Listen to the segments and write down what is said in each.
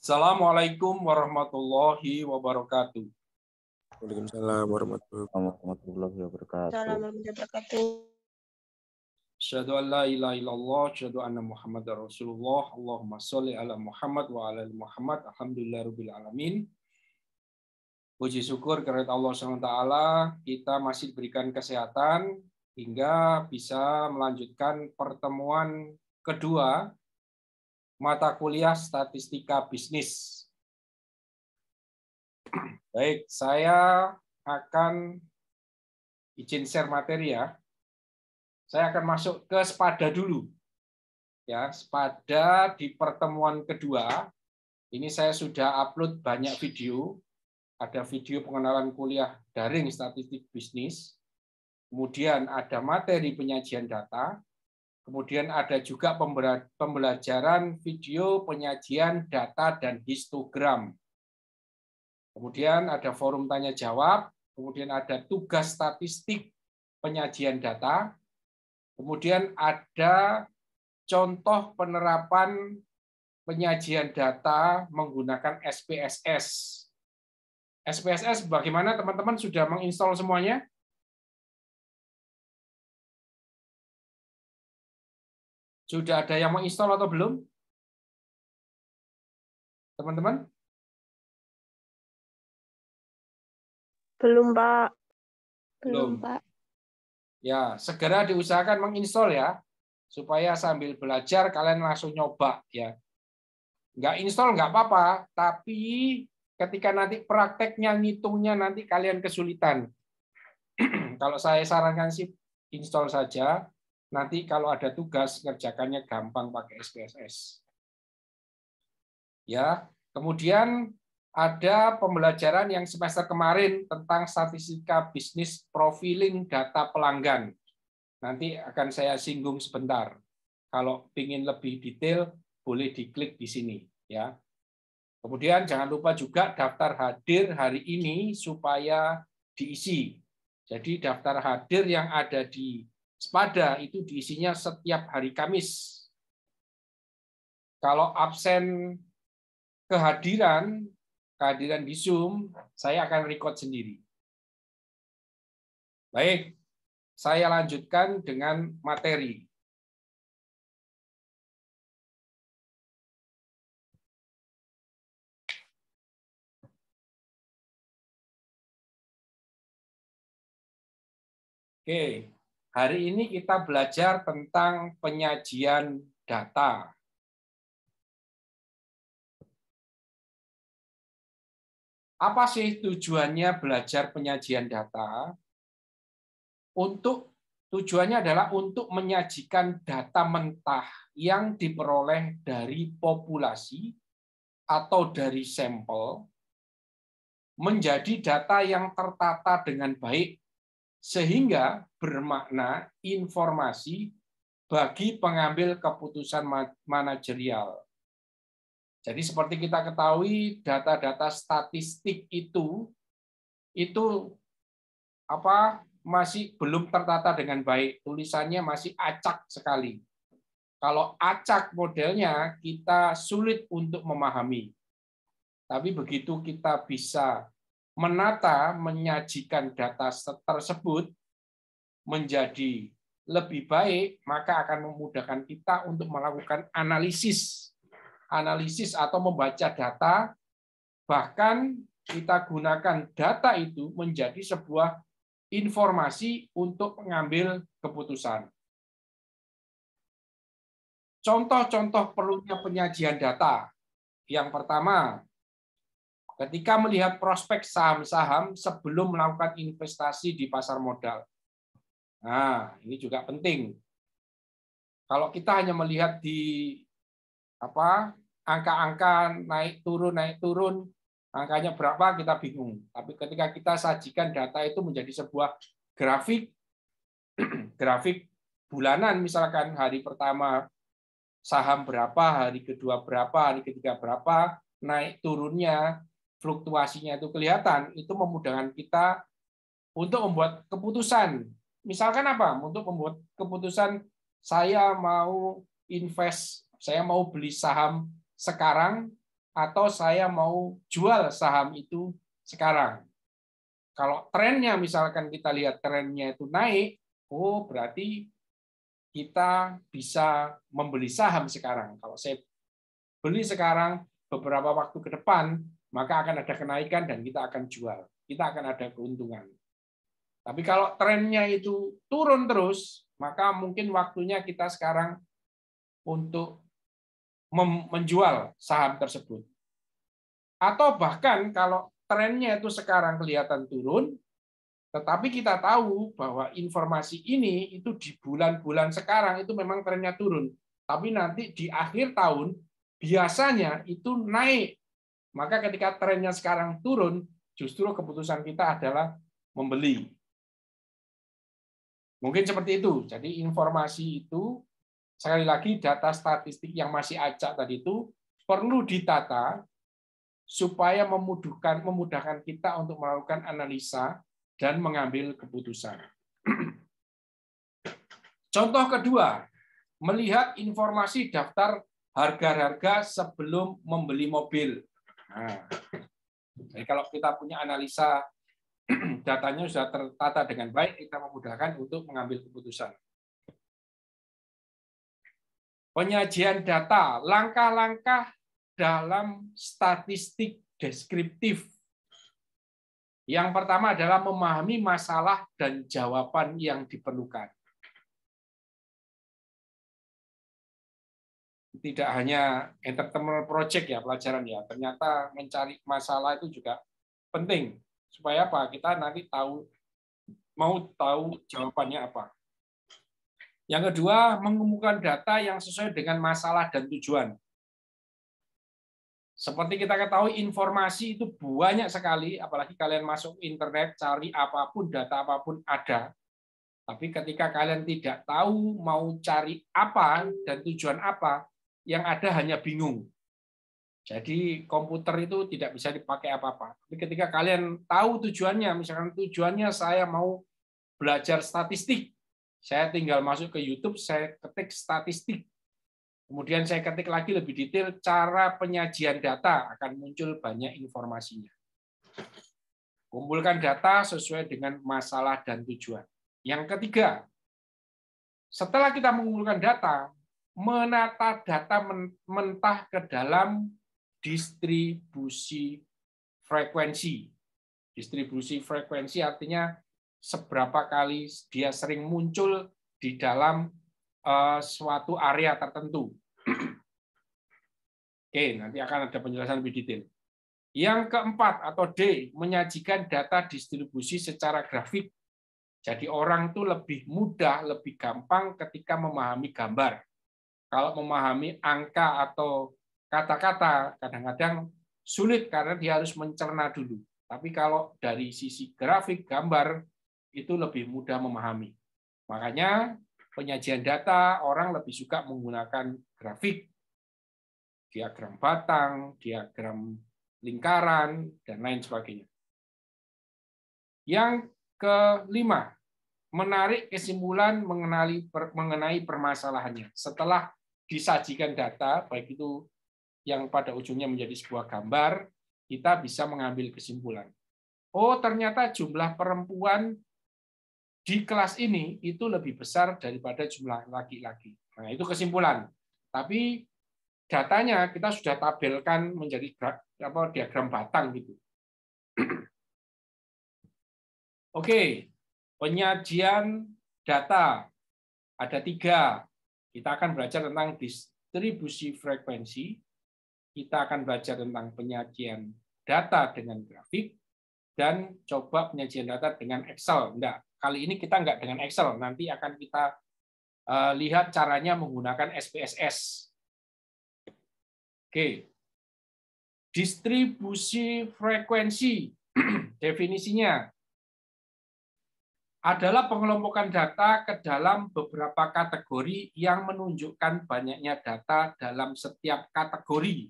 Assalamualaikum warahmatullahi wabarakatuh. Waalaikumsalam warahmatullahi wabarakatuh. Assalamualaikum warahmatullahi wabarakatuh. Asyhadu an la ilaha illallah, asyhadu anna Muhammadar Rasulullah. Allahumma sholli ala Muhammad wa ala ali Muhammad. Alhamdulillahirabbil alamin. Puji syukur kehadirat Allah SWT, kita masih diberikan kesehatan hingga bisa melanjutkan pertemuan kedua mata kuliah statistika bisnis. Baik, saya akan izin share materi ya. Saya akan masuk ke Spada dulu. Ya, Spada di pertemuan kedua, ini saya sudah upload banyak video. Ada video pengenalan kuliah daring statistik bisnis, kemudian ada materi penyajian data, kemudian ada juga pembelajaran video penyajian data dan histogram. Kemudian ada forum tanya jawab, kemudian ada tugas statistik penyajian data, kemudian ada contoh penerapan penyajian data menggunakan SPSS. SPSS bagaimana teman-teman, sudah menginstal semuanya? Sudah ada yang menginstal atau belum? Teman-teman? Belum, Pak. Belum. Pak. Ya, segera diusahakan menginstal ya, supaya sambil belajar kalian langsung nyoba ya. Nggak install nggak apa-apa, tapi ketika nanti prakteknya ngitungnya nanti kalian kesulitan. Kalau saya sarankan sih install saja. Nanti kalau ada tugas ngerjakannya gampang pakai SPSS. Ya, kemudian ada pembelajaran yang semester kemarin tentang statistika bisnis profiling data pelanggan. Nanti akan saya singgung sebentar. Kalau ingin lebih detail boleh diklik di sini ya. Kemudian jangan lupa juga daftar hadir hari ini supaya diisi. Jadi daftar hadir yang ada di Spada itu diisinya setiap hari Kamis. Kalau absen kehadiran di Zoom, saya akan record sendiri. Baik, saya lanjutkan dengan materi. Oke, hari ini kita belajar tentang penyajian data. Apa sih tujuannya belajar penyajian data? Tujuannya adalah untuk menyajikan data mentah yang diperoleh dari populasi atau dari sampel menjadi data yang tertata dengan baik sehingga bermakna informasi bagi pengambil keputusan manajerial. Jadi seperti kita ketahui, data-data statistik itu masih belum tertata dengan baik. Tulisannya masih acak sekali. Kalau acak modelnya, kita sulit untuk memahami. Tapi begitu kita bisa menata, menyajikan data tersebut menjadi lebih baik, maka akan memudahkan kita untuk melakukan analisis atau membaca data, bahkan kita gunakan data itu menjadi sebuah informasi untuk mengambil keputusan. Contoh-contoh perlunya penyajian data. Yang pertama, ketika melihat prospek saham-saham sebelum melakukan investasi di pasar modal. Nah, ini juga penting. Kalau kita hanya melihat di angka-angka naik turun, angkanya berapa kita bingung. Tapi ketika kita sajikan data itu menjadi sebuah grafik bulanan, misalkan hari pertama saham berapa, hari kedua berapa, hari ketiga berapa, naik turunnya, fluktuasinya itu kelihatan, itu memudahkan kita untuk membuat keputusan. Misalkan apa? Untuk membuat keputusan saya mau invest, saya mau beli saham sekarang atau saya mau jual saham itu sekarang. Kalau trennya misalkan kita lihat trennya itu naik, oh berarti kita bisa membeli saham sekarang. Kalau saya beli sekarang, beberapa waktu ke depan, maka akan ada kenaikan dan kita akan jual. Kita akan ada keuntungan. Tapi kalau trennya itu turun terus, maka mungkin waktunya kita sekarang untuk menjual saham tersebut. Atau bahkan kalau trennya itu sekarang kelihatan turun, tetapi kita tahu bahwa informasi ini itu di bulan-bulan sekarang itu memang trennya turun. Tapi nanti di akhir tahun biasanya itu naik. Maka ketika trennya sekarang turun, justru keputusan kita adalah membeli. Mungkin seperti itu. Jadi informasi itu, sekali lagi data statistik yang masih acak tadi itu perlu ditata supaya memudahkan kita untuk melakukan analisa dan mengambil keputusan. Contoh kedua, melihat informasi daftar harga-harga sebelum membeli mobil. Nah, jadi kalau kita punya analisa datanya sudah tertata dengan baik, kita memudahkan untuk mengambil keputusan. Penyajian data, langkah-langkah dalam statistik deskriptif. Yang pertama adalah memahami masalah dan jawaban yang diperlukan. Tidak hanya entertainment project ya pelajaran ya, ternyata mencari masalah itu juga penting. Supaya apa? Kita nanti mau tahu jawabannya apa. Yang kedua, mengumpulkan data yang sesuai dengan masalah dan tujuan. Seperti kita ketahui, informasi itu banyak sekali, apalagi kalian masuk internet, cari apapun, data apapun ada. Tapi ketika kalian tidak tahu mau cari apa dan tujuan apa, yang ada hanya bingung. Jadi komputer itu tidak bisa dipakai apa-apa. Tapi ketika kalian tahu tujuannya, misalkan tujuannya saya mau belajar statistik, saya tinggal masuk ke YouTube, saya ketik statistik. Kemudian saya ketik lagi lebih detail cara penyajian data, akan muncul banyak informasinya. Kumpulkan data sesuai dengan masalah dan tujuan. Yang ketiga, setelah kita mengumpulkan data, menata data mentah ke dalam distribusi frekuensi. Distribusi frekuensi artinya seberapa kali dia sering muncul di dalam suatu area tertentu. Oke, nanti akan ada penjelasan lebih detail. Yang keempat atau D, menyajikan data distribusi secara grafik. Jadi orang itu lebih mudah, lebih gampang ketika memahami gambar. Kalau memahami angka atau kata-kata, kadang-kadang sulit karena dia harus mencerna dulu. Tapi kalau dari sisi grafik, gambar, itu lebih mudah memahami. Makanya penyajian data, orang lebih suka menggunakan grafik, diagram batang, diagram lingkaran, dan lain sebagainya. Yang kelima, menarik kesimpulan mengenai permasalahannya. Setelah disajikan data, baik itu yang pada ujungnya menjadi sebuah gambar, kita bisa mengambil kesimpulan. Oh, ternyata jumlah perempuan di kelas ini itu lebih besar daripada jumlah laki-laki. Nah, itu kesimpulan. Tapi datanya kita sudah tabelkan menjadi diagram batang gitu. Oke, penyajian data ada 3. Kita akan belajar tentang distribusi frekuensi, kita akan belajar tentang penyajian data dengan grafik, dan coba penyajian data dengan Excel. Enggak, kali ini kita enggak dengan Excel, nanti akan kita lihat caranya menggunakan SPSS. Oke, distribusi frekuensi, definisinya adalah pengelompokan data ke dalam beberapa kategori yang menunjukkan banyaknya data dalam setiap kategori.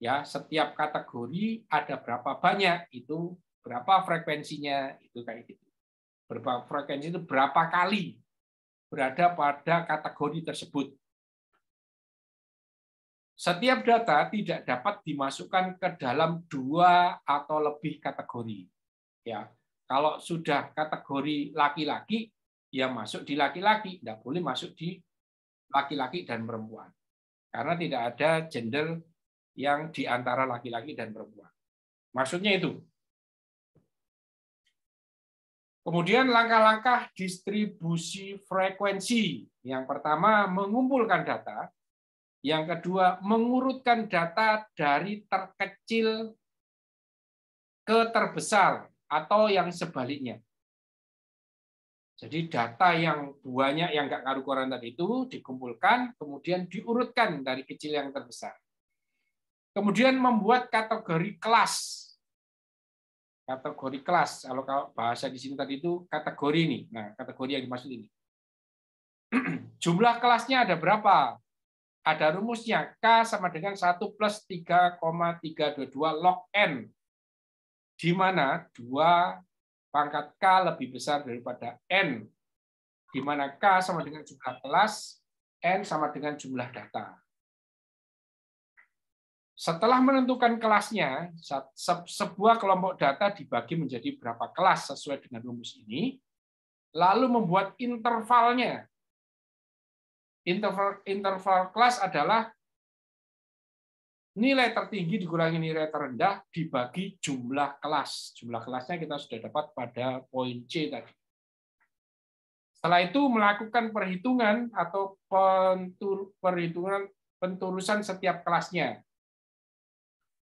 Ya, setiap kategori ada berapa banyak, itu berapa frekuensinya, itu kayak gitu. Berapa frekuensi itu berapa kali berada pada kategori tersebut. Setiap data tidak dapat dimasukkan ke dalam 2 atau lebih kategori. Ya, kalau sudah kategori laki-laki, ya masuk di laki-laki, tidak boleh masuk di laki-laki dan perempuan. Karena tidak ada gender yang di antara laki-laki dan perempuan. Maksudnya itu. Kemudian langkah-langkah distribusi frekuensi. Yang pertama, mengumpulkan data. Yang kedua, mengurutkan data dari terkecil ke terbesar atau yang sebaliknya. Jadi data yang banyak yang nggak karu-karuan tadi itu dikumpulkan, kemudian diurutkan dari kecil yang terbesar. Kemudian membuat kategori kelas. Kategori kelas, kalau bahasa di sini tadi itu kategori ini. Nah, kategori yang dimaksud ini. Jumlah kelasnya ada berapa? Ada rumusnya, K sama dengan 1 plus 3,322 log N, di mana 2 pangkat K lebih besar daripada N, di mana K sama dengan jumlah kelas, N sama dengan jumlah data. Setelah menentukan kelasnya, sebuah kelompok data dibagi menjadi berapa kelas sesuai dengan rumus ini, lalu membuat intervalnya. Interval kelas adalah nilai tertinggi dikurangi nilai terendah dibagi jumlah kelas. Jumlah kelasnya kita sudah dapat pada poin C tadi. Setelah itu melakukan perhitungan atau penturusan setiap kelasnya.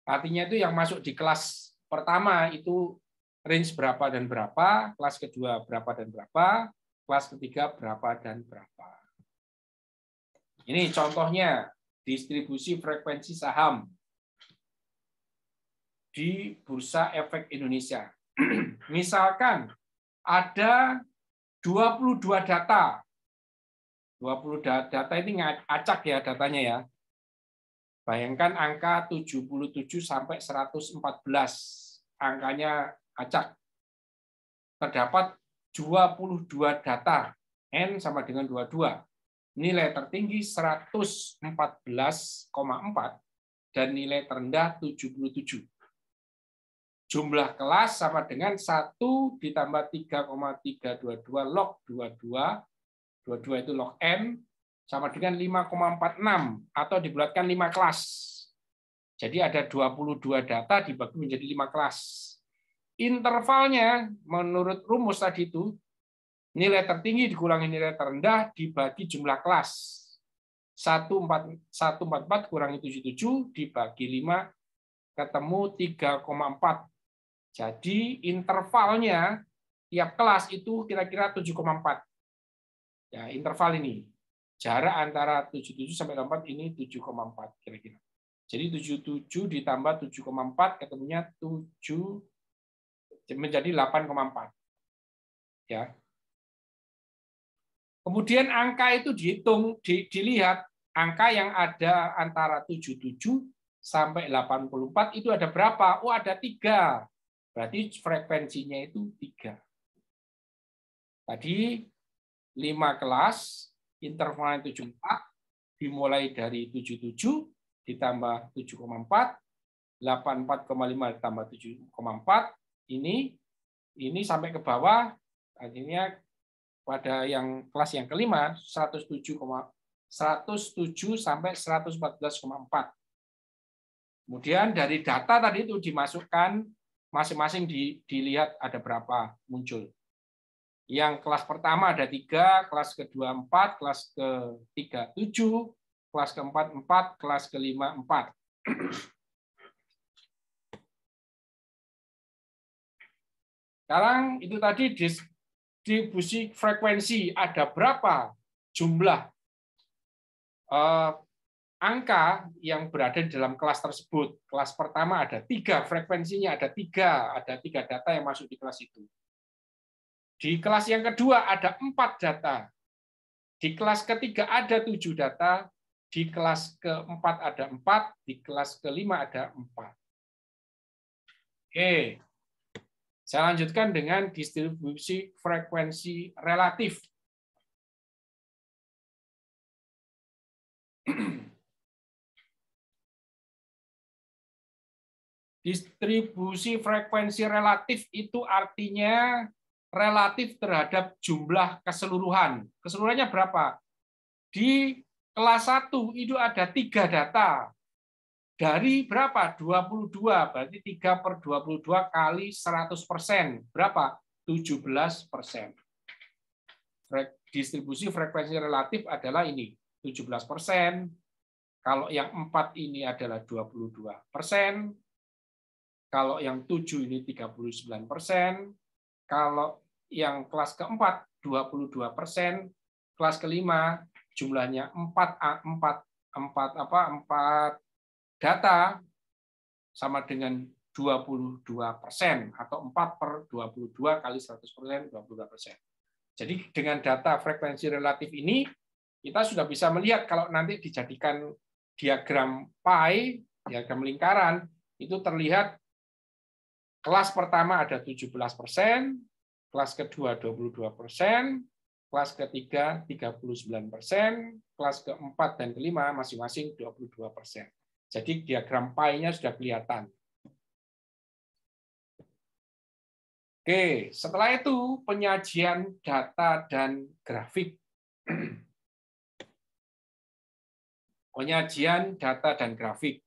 Artinya itu yang masuk di kelas pertama itu range berapa dan berapa, kelas kedua berapa dan berapa, kelas ketiga berapa dan berapa. Ini contohnya distribusi frekuensi saham di Bursa Efek Indonesia. Misalkan ada 22 data. 20 data ini acak ya datanya ya. Bayangkan angka 77 sampai 114. Angkanya acak. Terdapat 22 data. N sama dengan 22. Nilai tertinggi 114,4 dan nilai terendah 77. Jumlah kelas sama dengan 1 ditambah 3,322 log 22. 22 itu log N sama dengan 5,46 atau dibulatkan 5 kelas. Jadi ada 22 data dibagi menjadi 5 kelas. Intervalnya menurut rumus tadi itu nilai tertinggi dikurangi nilai terendah dibagi jumlah kelas. 144 kurangi 77 dibagi 5 ketemu 3,4. Jadi intervalnya tiap kelas itu kira-kira 7,4. Ya, interval ini. Jarak antara 77 sampai 4 ini 7,4 kira-kira. Jadi 77 ditambah 7,4 ketemunya 7 menjadi 8,4. Ya. Kemudian angka itu dihitung, dilihat angka yang ada antara 77 sampai 84 itu ada berapa? Oh, ada 3. Berarti frekuensinya itu 3. Tadi 5 kelas, intervalnya 74, dimulai dari 77 ditambah 7,4, 84,5 ditambah 7,4, ini sampai ke bawah, akhirnya pada yang kelas yang kelima 107 sampai 114,4. Kemudian dari data tadi itu dimasukkan masing-masing dilihat ada berapa muncul. Yang kelas pertama ada 3, kelas kedua 4, kelas ketiga 7, kelas keempat 4, kelas kelima 4. Sekarang itu tadi distribusi frekuensi, ada berapa jumlah angka yang berada di dalam kelas tersebut. Kelas pertama ada 3, frekuensinya ada 3 data yang masuk di kelas itu. Di kelas yang kedua ada 4 data. Di kelas ketiga ada 7 data. Di kelas keempat ada 4. Di kelas kelima ada 4. Oke. Saya lanjutkan dengan distribusi frekuensi relatif. Distribusi frekuensi relatif itu artinya relatif terhadap jumlah keseluruhan. Keseluruhannya berapa? Di kelas 1 itu ada 3 data. Dari berapa? 22. Berarti 3/22 kali 100%. Berapa? 17%. Distribusi frekuensi relatif adalah ini, 17%. Kalau yang 4 ini adalah 22%. Kalau yang 7 ini 39%. Kalau yang kelas keempat 22%. Kelas kelima jumlahnya 4 data sama dengan 22% atau 4/22 kali 100%, 22%. Jadi dengan data frekuensi relatif ini kita sudah bisa melihat kalau nanti dijadikan diagram pie, diagram lingkaran, itu terlihat kelas pertama ada 17%, kelas kedua 22%, kelas ketiga 39%, kelas keempat dan kelima masing-masing 22%. Jadi diagram pie-nya sudah kelihatan. Oke, setelah itu penyajian data dan grafik. Penyajian data dan grafik.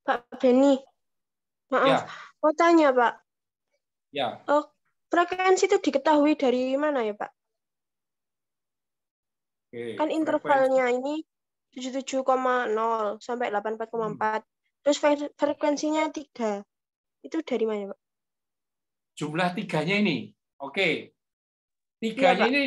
Pak Beni, maaf, Ya. mau tanya Pak. Ya. Frekuensi itu diketahui dari mana ya Pak? Oke, kan intervalnya ini 77,0 sampai 84,4. Terus frekuensinya 3. Itu dari mana, Pak? Jumlah 3-nya ini. Oke. 3-nya Iya, Pak. ini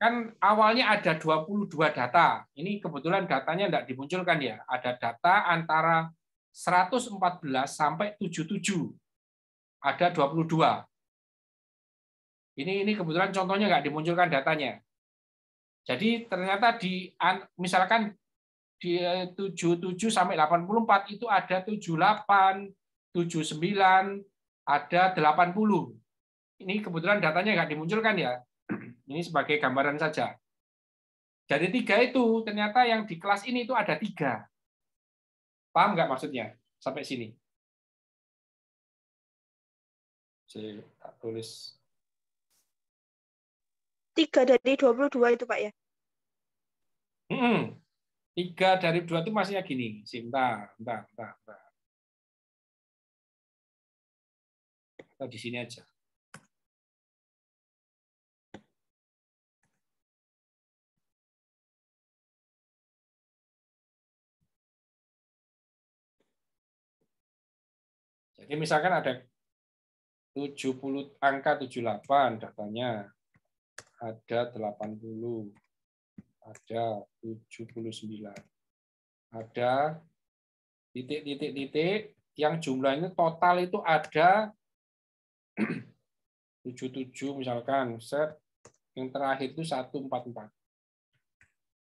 kan awalnya ada 22 data. Ini kebetulan datanya tidak dimunculkan ya. Ada data antara 114 sampai 77. Ada 22. Ini kebetulan contohnya nggak dimunculkan datanya. Jadi ternyata misalkan di 77 sampai 84 itu ada 78, 79, ada 80. Ini kebetulan datanya nggak dimunculkan ya. Ini sebagai gambaran saja. Dari 3 itu ternyata yang di kelas ini itu ada 3. Paham nggak maksudnya? Sampai sini. Saya tulis. 3 dari 22 itu, Pak ya? 3 dari 2 itu masihnya gini. Bentar. Kita di sini aja. Jadi misalkan ada 70 angka 78 datanya, ada 80, ada 79, ada titik yang jumlahnya total itu ada 77 misalkan, set yang terakhir itu 144.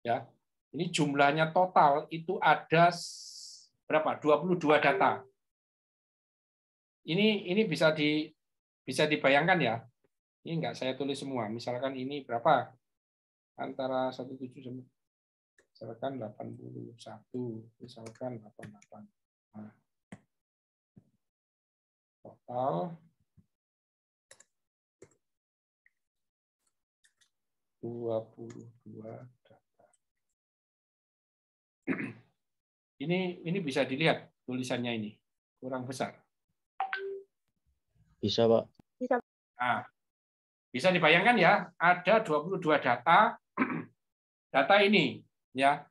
Ya. Ini jumlahnya total itu ada berapa? 22 data. Ini bisa dibayangkan ya. Ini enggak saya tulis semua. Misalkan ini berapa? Antara 17 sama misalkan 81, misalkan 88. Nah, total 22 data. Ini bisa dilihat tulisannya ini. Kurang besar. Bisa, Pak. Bisa. Nah, bisa dibayangkan ya, ada 22 data. Data ini ya.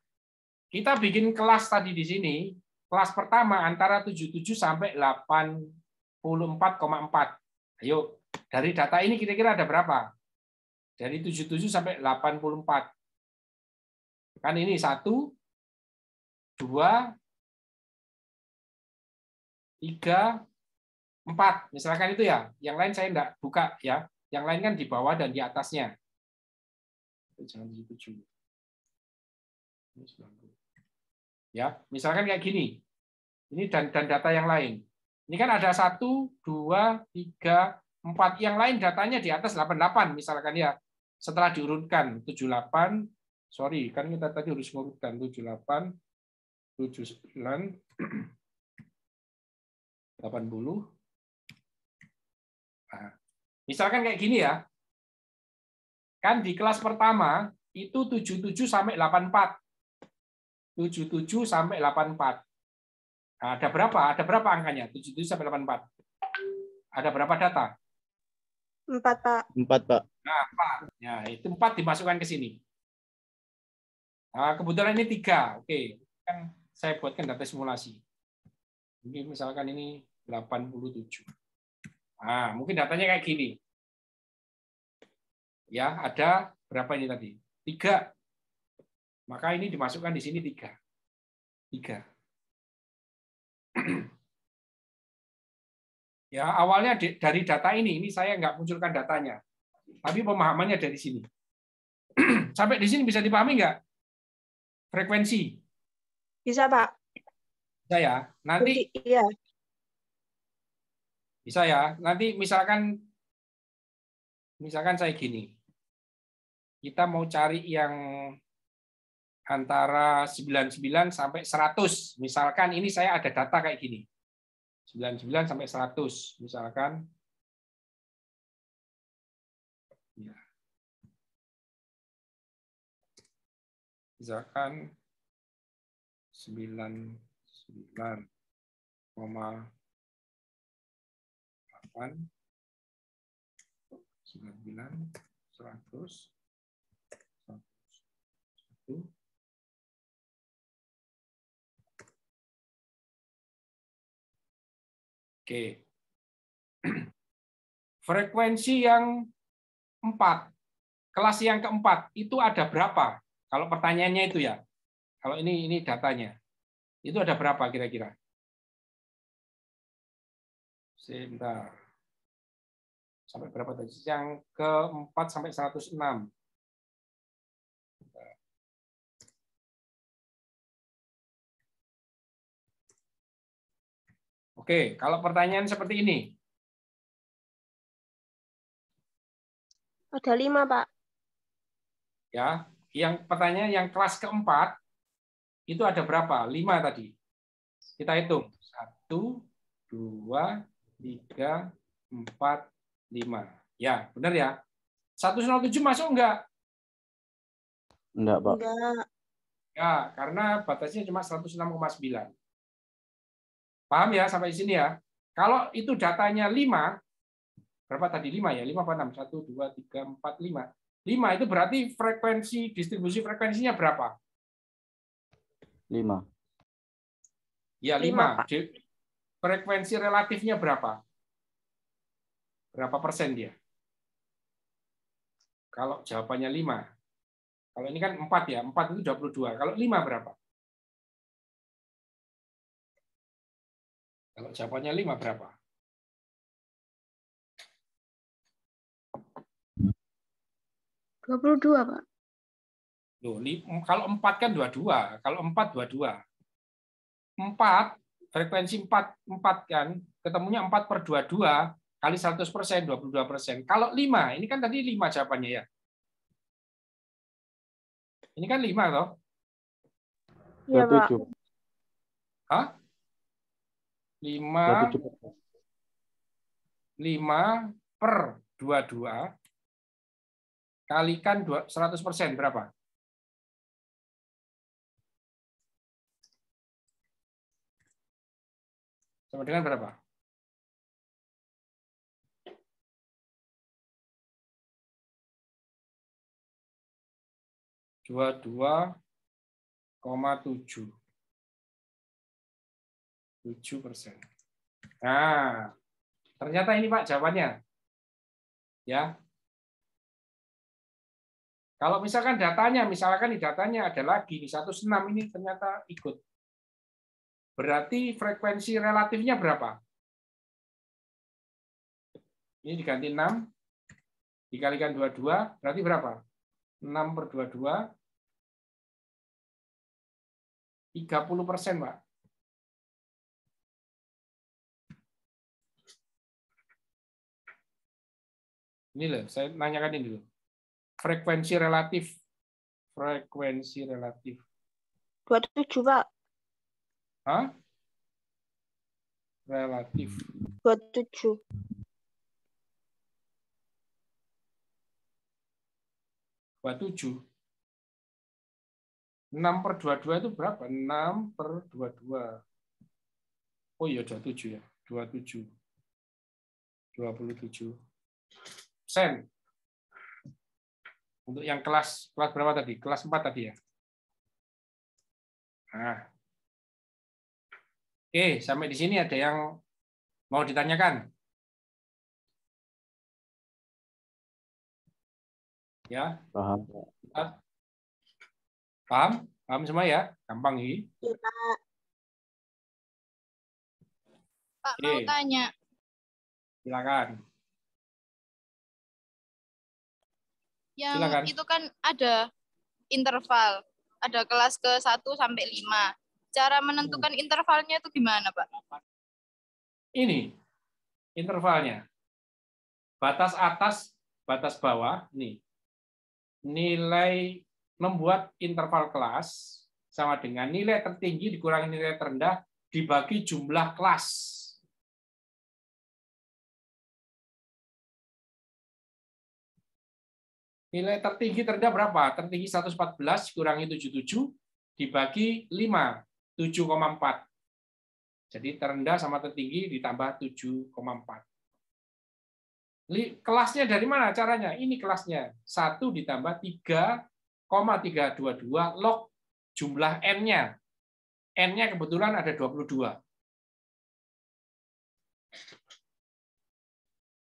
Kita bikin kelas tadi di sini, kelas pertama antara 77 sampai 84,4. Ayo, dari data ini kira-kira ada berapa? Dari 77 sampai 84. Kan ini 1, 2, 3, 4. Misalkan itu ya. Yang lain saya enggak buka ya. Yang lain kan di bawah dan di atasnya. Jangan 77. Ini 90. Ya, misalkan kayak gini. Ini dan data yang lain. Ini kan ada 1, 2, 3, 4. Yang lain datanya di atas 88 misalkan ya. Setelah diurutkan 78, sorry, kan kita tadi harus mengurutkan 78, 79, 80. Nah, misalkan kayak gini ya. Kan di kelas pertama itu 77 sampai 84. 77 sampai 84. Nah, ada berapa? Ada berapa angkanya? 77 sampai 84. Ada berapa data? 4, Pak. 4, Pak. Nah, 4. Ya, itu 4 dimasukkan ke sini. Nah, kebetulan ini 3. Oke, kan saya buatkan data simulasi. Mungkin misalkan ini 87. Nah, mungkin datanya kayak gini. Ya, ada berapa ini tadi? 3. Maka ini dimasukkan di sini 3. 3. Ya, awalnya dari data ini saya nggak munculkan datanya. Tapi pemahamannya dari sini. Sampai di sini bisa dipahami nggak? Frekuensi. Bisa, Pak. Bisa ya. Nanti Iya. bisa ya. Nanti misalkan saya gini. Kita mau cari yang antara 99 sampai 100. Misalkan ini saya ada data kayak gini. 99 sampai 100 misalkan. Ya. Misalkan 99,8 99 100 101. Oke. Frekuensi yang 4, kelas yang keempat, itu ada berapa? Kalau pertanyaannya itu ya. Kalau ini datanya. Itu ada berapa kira-kira? Sebentar. Sampai berapa tadi? Yang keempat sampai 106. Oke, kalau pertanyaan seperti ini. Ada 5, Pak. Ya, yang pertanyaan yang kelas keempat itu ada berapa? 5 tadi. Kita hitung. 1, 2, 3, 4, 5. Ya, benar ya. 107 masuk enggak? Enggak, Pak. Enggak. Ya, karena batasnya cuma 106,9. Paham ya sampai sini ya? Kalau itu datanya 5, berapa tadi 5 ya? 5 apa 6? 1, 2, 3, 4, 5. 5 itu berarti frekuensi, distribusi frekuensinya berapa? 5. Ya, 5, 5. Pak. Frekuensi relatifnya berapa? Berapa persen dia? Kalau jawabannya 5. Kalau ini kan 4 ya, 4 itu 22. Kalau 5 berapa? Kalau jawabannya 5 berapa? Rp 22, Pak. Loh, kalau 4 kan 22. Kalau 4, 22. 4, frekuensi 4 kan, ketemunya 4 per 22 kali 100%, 22%. Kalau 5, ini kan tadi 5 jawabannya ya. Ini kan 5 toh? Iya, Pak. 27. Hah? 5 per 22 kalikan 100% berapa? Sama dengan berapa? Dua 7%. Nah, ternyata ini Pak jawabannya. Ya. Kalau misalkan datanya, misalkan di datanya ada lagi di 106 ini ternyata ikut. Berarti frekuensi relatifnya berapa? Ini diganti 6 dikalikan 22 berarti berapa? 6 per 22 30%, Pak. Ini loh, saya nanyakan ini dulu. Frekuensi relatif. Frekuensi relatif. 27, Pak. Hah? relatif. 27. 27. 6/22 itu berapa? 6/22. Oh iya, 27 ya. 27. 27 sen. Untuk yang kelas berapa tadi? Kelas 4 tadi ya. Nah. Oke, sampai di sini ada yang mau ditanyakan? Ya. Paham. Paham? Paham semua ya? Gampang ini. Iya, Pak. Pak, mau Oke. tanya. Silakan. Yang Silakan. itu kan ada interval. Ada kelas ke 1 sampai 5. Cara menentukan intervalnya itu gimana, Pak? Ini intervalnya. Batas atas, batas bawah. Nih. Nilai membuat interval kelas sama dengan nilai tertinggi dikurangi nilai terendah dibagi jumlah kelas. Nilai tertinggi terendah berapa? Tertinggi 114 kurangi 77 dibagi 5, 7,4. Jadi terendah sama tertinggi ditambah 7,4. Kelasnya dari mana caranya? Ini kelasnya. 1 ditambah 3,322 log jumlah N-nya. N-nya kebetulan ada 22.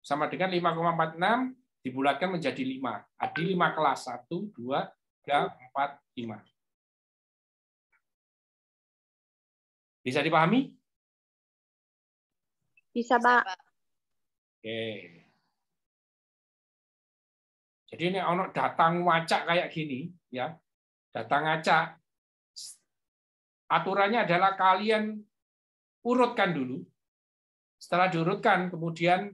Sama dengan 5,46 dibulatkan menjadi 5. Ada 5 kelas. 1, 2, 3, 4, 5. Bisa dipahami? Bisa, Pak. Oke. Jadi ini ono data ngacak kayak gini, ya. Data ngacak. Aturannya adalah kalian urutkan dulu. Setelah diurutkan, kemudian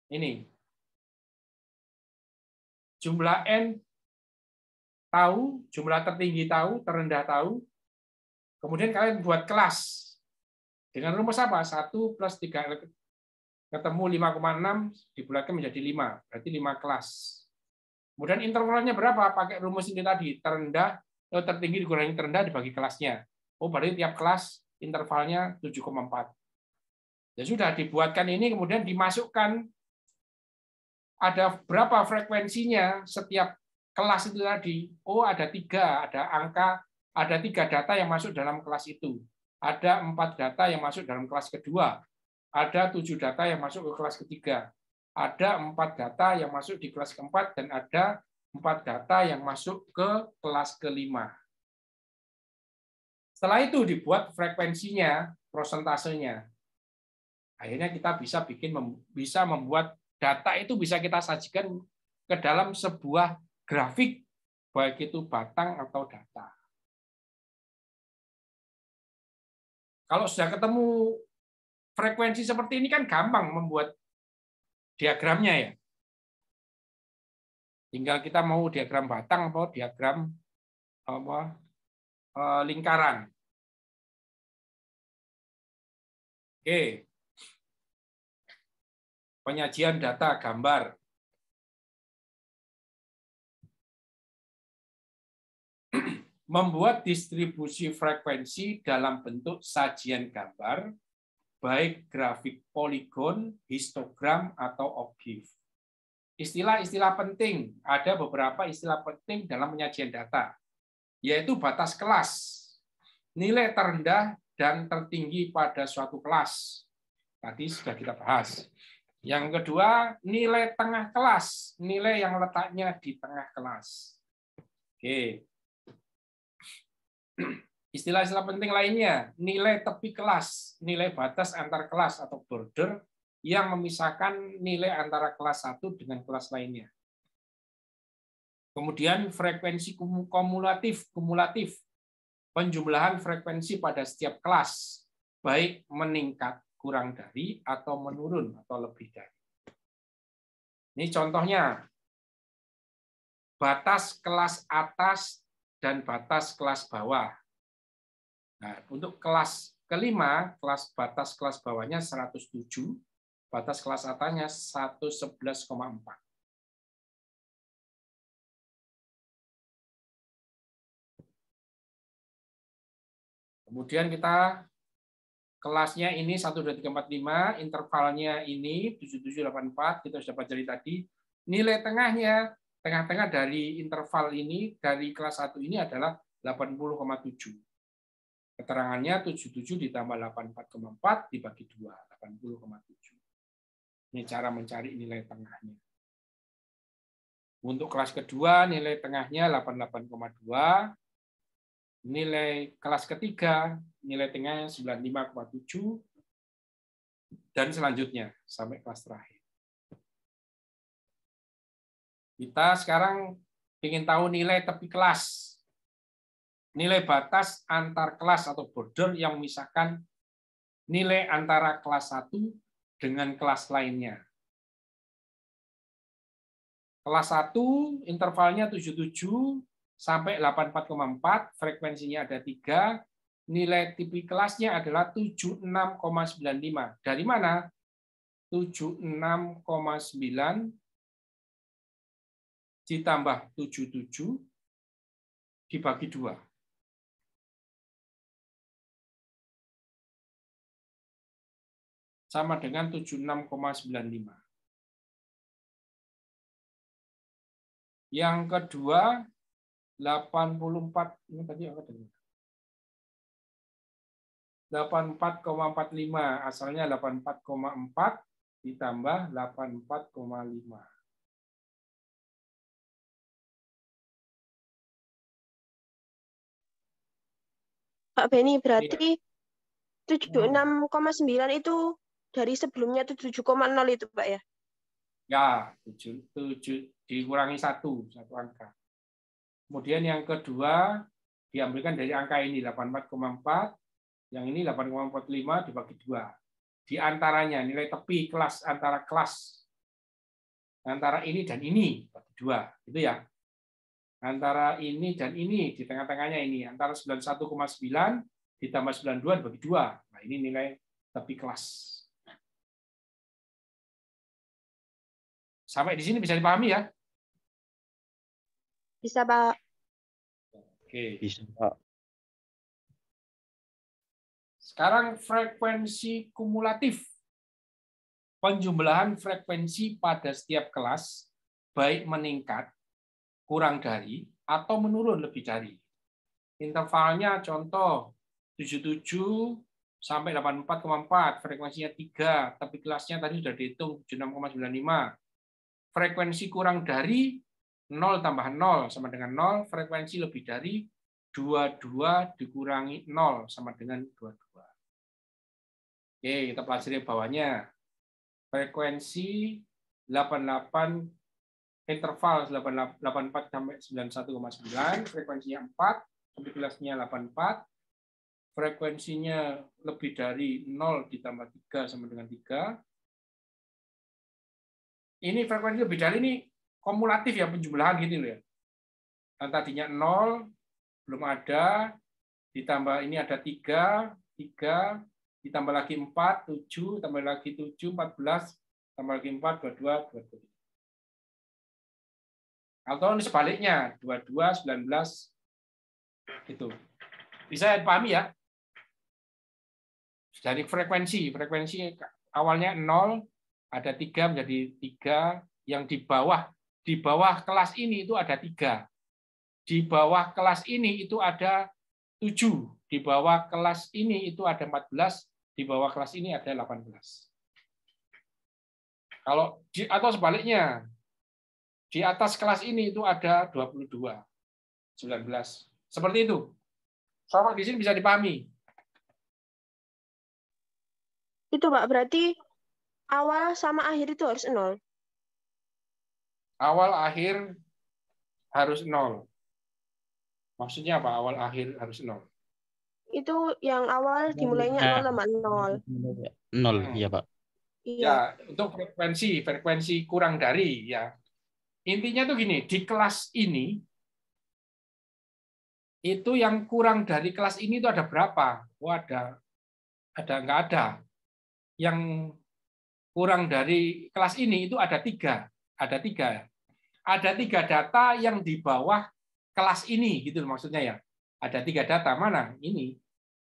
ini jumlah N tahu, jumlah tertinggi tahu, terendah tahu. Kemudian kalian buat kelas. Dengan rumus apa? 1 plus 3 ketemu 5,6 dibulatkan menjadi 5. Berarti 5 kelas. Kemudian intervalnya berapa? Pakai rumus ini tadi. Tertinggi dikurangi terendah dibagi kelasnya. Oh, berarti tiap kelas intervalnya 7,4. Ya sudah, dibuatkan ini, kemudian dimasukkan ada berapa frekuensinya setiap kelas itu tadi. Oh, ada 3, ada angka, ada 3 data yang masuk dalam kelas itu. Ada 4 data yang masuk dalam kelas kedua. Ada 7 data yang masuk ke kelas ketiga. Ada 4 data yang masuk di kelas keempat, dan ada 4 data yang masuk ke kelas kelima. Setelah itu dibuat frekuensinya, prosentasenya. Akhirnya kita bisa membuat data itu bisa kita sajikan ke dalam sebuah grafik, baik itu batang atau data. Kalau sudah ketemu frekuensi seperti ini kan gampang membuat diagramnya ya. Tinggal kita mau diagram batang atau diagram lingkaran. Oke. Penyajian data gambar. Membuat distribusi frekuensi dalam bentuk sajian gambar, baik grafik poligon, histogram, atau OGIF. Istilah-istilah penting, ada beberapa istilah penting dalam penyajian data, yaitu batas kelas, nilai terendah dan tertinggi pada suatu kelas. Tadi sudah kita bahas. Yang kedua, nilai tengah kelas, nilai yang letaknya di tengah kelas. Oke. Istilah-istilah penting lainnya, nilai tepi kelas, nilai batas antar kelas atau border yang memisahkan nilai antara kelas satu dengan kelas lainnya. Kemudian frekuensi kumulatif, penjumlahan frekuensi pada setiap kelas, baik meningkat, kurang dari, atau menurun, atau lebih dari. Ini contohnya, batas kelas atas dan batas kelas bawah. Nah, untuk kelas kelima, batas kelas bawahnya 107, batas kelas atasnya 111,4. Kemudian kita kelasnya ini 1, 2, 3, 4, 5, intervalnya ini 7, 7, 8, 4, kita sudah pelajari tadi. Nilai tengahnya, tengah-tengah dari interval ini, dari kelas 1 ini adalah 80,7. Keterangannya 77 ditambah 84,4 dibagi 2, 80,7. Ini cara mencari nilai tengahnya. Untuk kelas kedua, nilai tengahnya 88,2. Nilai kelas ketiga, nilai tengahnya 95,7. Dan selanjutnya, sampai kelas terakhir. Kita sekarang ingin tahu nilai tepi kelas. Nilai batas antar kelas atau border yang memisahkan nilai antara kelas 1 dengan kelas lainnya. Kelas 1 intervalnya 77 sampai 84,4, frekuensinya ada 3, nilai tipe kelasnya adalah 76,95. Dari mana? 76,9 ditambah 77 dibagi 2. Sama dengan 76,95. Yang kedua 84, ini tadi apa tadi? 84,45, asalnya 84,4 ditambah 84,5. Pak Beni, berarti 76,9 itu dari sebelumnya 7,0 itu, Pak ya? Ya, 7 dikurangi 1 angka. Kemudian yang kedua diambilkan dari angka ini 84,4, yang ini 8,45 dibagi 2. Di antaranya nilai tepi kelas antara ini dan ini bagi 2, gitu ya. Antara ini dan ini di tengah-tengahnya ini antara 91,9 ditambah 92 dibagi 2. Nah, ini nilai tepi kelas. Sampai di sini bisa dipahami ya? Bisa, Pak. Oke. Bisa, Pak. Sekarang frekuensi kumulatif. Penjumlahan frekuensi pada setiap kelas, baik meningkat, kurang dari, atau menurun lebih dari. Intervalnya contoh 77 sampai 84,4, frekuensinya 3, tapi kelasnya tadi sudah dihitung 76,95. Frekuensi kurang dari 0 tambah 0 sama dengan 0, frekuensi lebih dari 22 dikurangi 0 sama dengan 22. Oke, kita pelajari bawahnya. Frekuensi 88, interval 84 sampai 91,9, frekuensinya 4, tapi kelasnya 84, frekuensinya lebih dari 0 ditambah 3 sama dengan 3. Ini frekuensi lebih dari ini kumulatif ya, penjumlahan gitu loh ya. Yang tadinya 0, belum ada, ditambah ini ada 3, ditambah lagi 4, 7, tambah lagi 7, 14, tambah lagi 4, 22, 23. Atau ini sebaliknya, 22, 19, gitu. Bisa dipahami ya? Dari frekuensi awalnya 0, ada 3 menjadi 3, yang di bawah kelas ini itu ada 3. Di bawah kelas ini itu ada 7. Di bawah kelas ini itu ada 14. Di bawah kelas ini ada 18. Atau sebaliknya, di atas kelas ini itu ada 22, 19. Seperti itu. Sama di sini bisa dipahami. Itu, Pak, berarti awal sama akhir itu harus 0. Awal akhir harus 0. Maksudnya apa? Awal akhir harus 0. Itu yang awal dimulainya 0 sama 0. 0, iya, Pak. Iya. Ya, untuk frekuensi kurang dari ya. Intinya tuh gini, di kelas ini itu yang kurang dari kelas ini itu ada berapa? Oh, ada nggak ada. Yang kurang dari kelas ini itu ada 3. Ada 3. Ada 3 data yang di bawah kelas ini, gitu maksudnya ya. Ada 3 data, mana? Ini.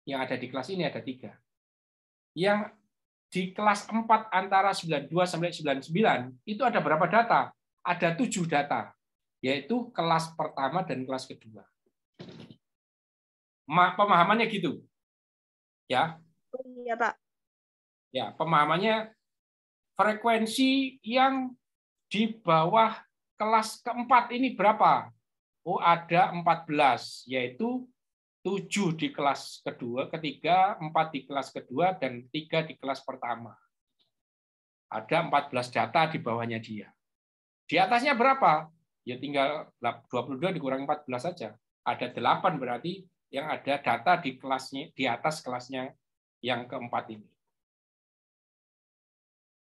Yang ada di kelas ini ada 3. Yang di kelas 4 antara 92 sampai 99, itu ada berapa data? Ada 7 data, yaitu kelas pertama dan kelas kedua. Pemahamannya gitu. Ya. Iya, Pak. Ya, pemahamannya frekuensi yang di bawah kelas keempat ini berapa? Oh, ada 14, yaitu 7 di kelas ketiga, 4 di kelas kedua, dan 3 di kelas pertama. Ada 14 data di bawahnya dia. Di atasnya berapa? Ya tinggal 22 dikurangi 14 saja. Ada 8 berarti yang ada data di kelasnya, di atas kelasnya yang keempat ini.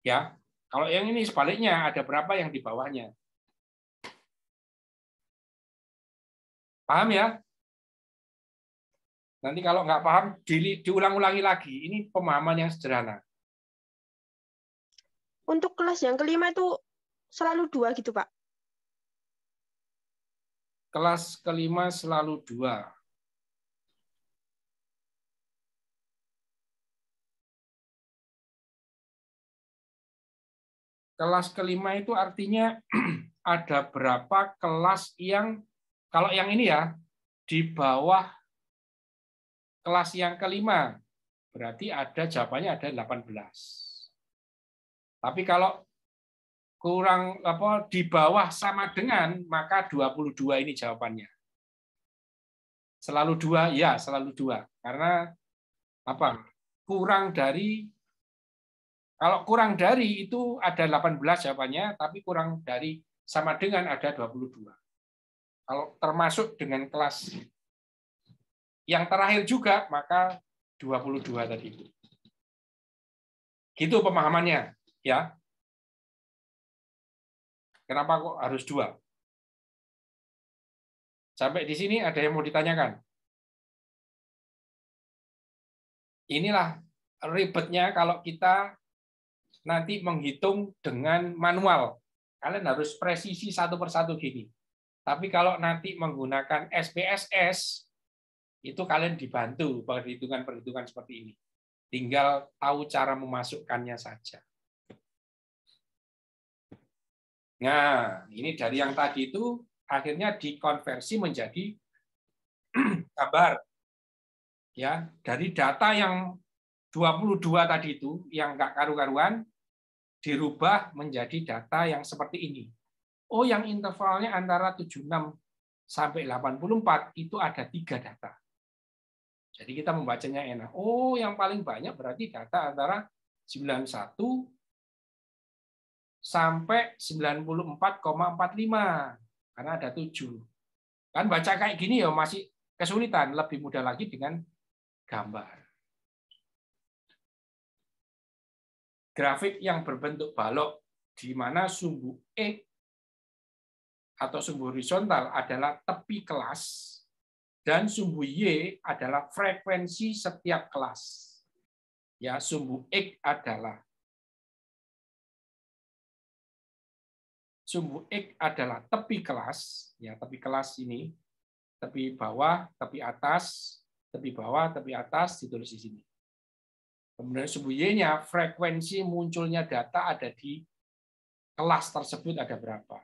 Ya, kalau yang ini sebaliknya, ada berapa yang di bawahnya? Paham ya? Nanti kalau nggak paham, diulang-ulangi lagi. Ini pemahaman yang sederhana. Untuk kelas yang kelima itu selalu 2 gitu, Pak? Kelas kelima selalu 2. Kelas kelima itu artinya ada berapa kelas yang, kalau yang ini ya, di bawah kelas yang kelima, berarti ada jawabannya ada 18. Tapi kalau kurang di bawah sama dengan, maka 22 ini jawabannya. Selalu 2, ya selalu 2. Karena apa? Kurang dari, kalau kurang dari itu ada 18 jawabannya, tapi kurang dari sama dengan ada 22. Kalau termasuk dengan kelas yang terakhir juga, maka 22 tadi. Gitu pemahamannya, ya. Kenapa kok harus 2? Sampai di sini ada yang mau ditanyakan? Inilah ribetnya kalau kita nanti menghitung dengan manual. Kalian harus presisi satu persatu gini. Tapi kalau nanti menggunakan SPSS, itu kalian dibantu perhitungan-perhitungan seperti ini. Tinggal tahu cara memasukkannya saja. Nah, ini dari yang tadi itu akhirnya dikonversi menjadi gambar. Ya, dari data yang 22 tadi itu yang enggak karu-karuan dirubah menjadi data yang seperti ini. Oh, yang intervalnya antara 76 sampai 84 itu ada 3 data. Jadi kita membacanya enak. Oh, yang paling banyak berarti data antara 91 sampai 94,45 karena ada 7. Kan baca kayak gini ya masih kesulitan, lebih mudah lagi dengan gambar. Grafik yang berbentuk balok di mana sumbu X atau sumbu horizontal adalah tepi kelas dan sumbu Y adalah frekuensi setiap kelas. Ya, sumbu X adalah tepi kelas, ya tepi kelas ini, tepi bawah, tepi atas, tepi bawah, tepi atas ditulis di sini. Kemudian sumbu Y-nya frekuensi munculnya data ada di kelas tersebut ada berapa.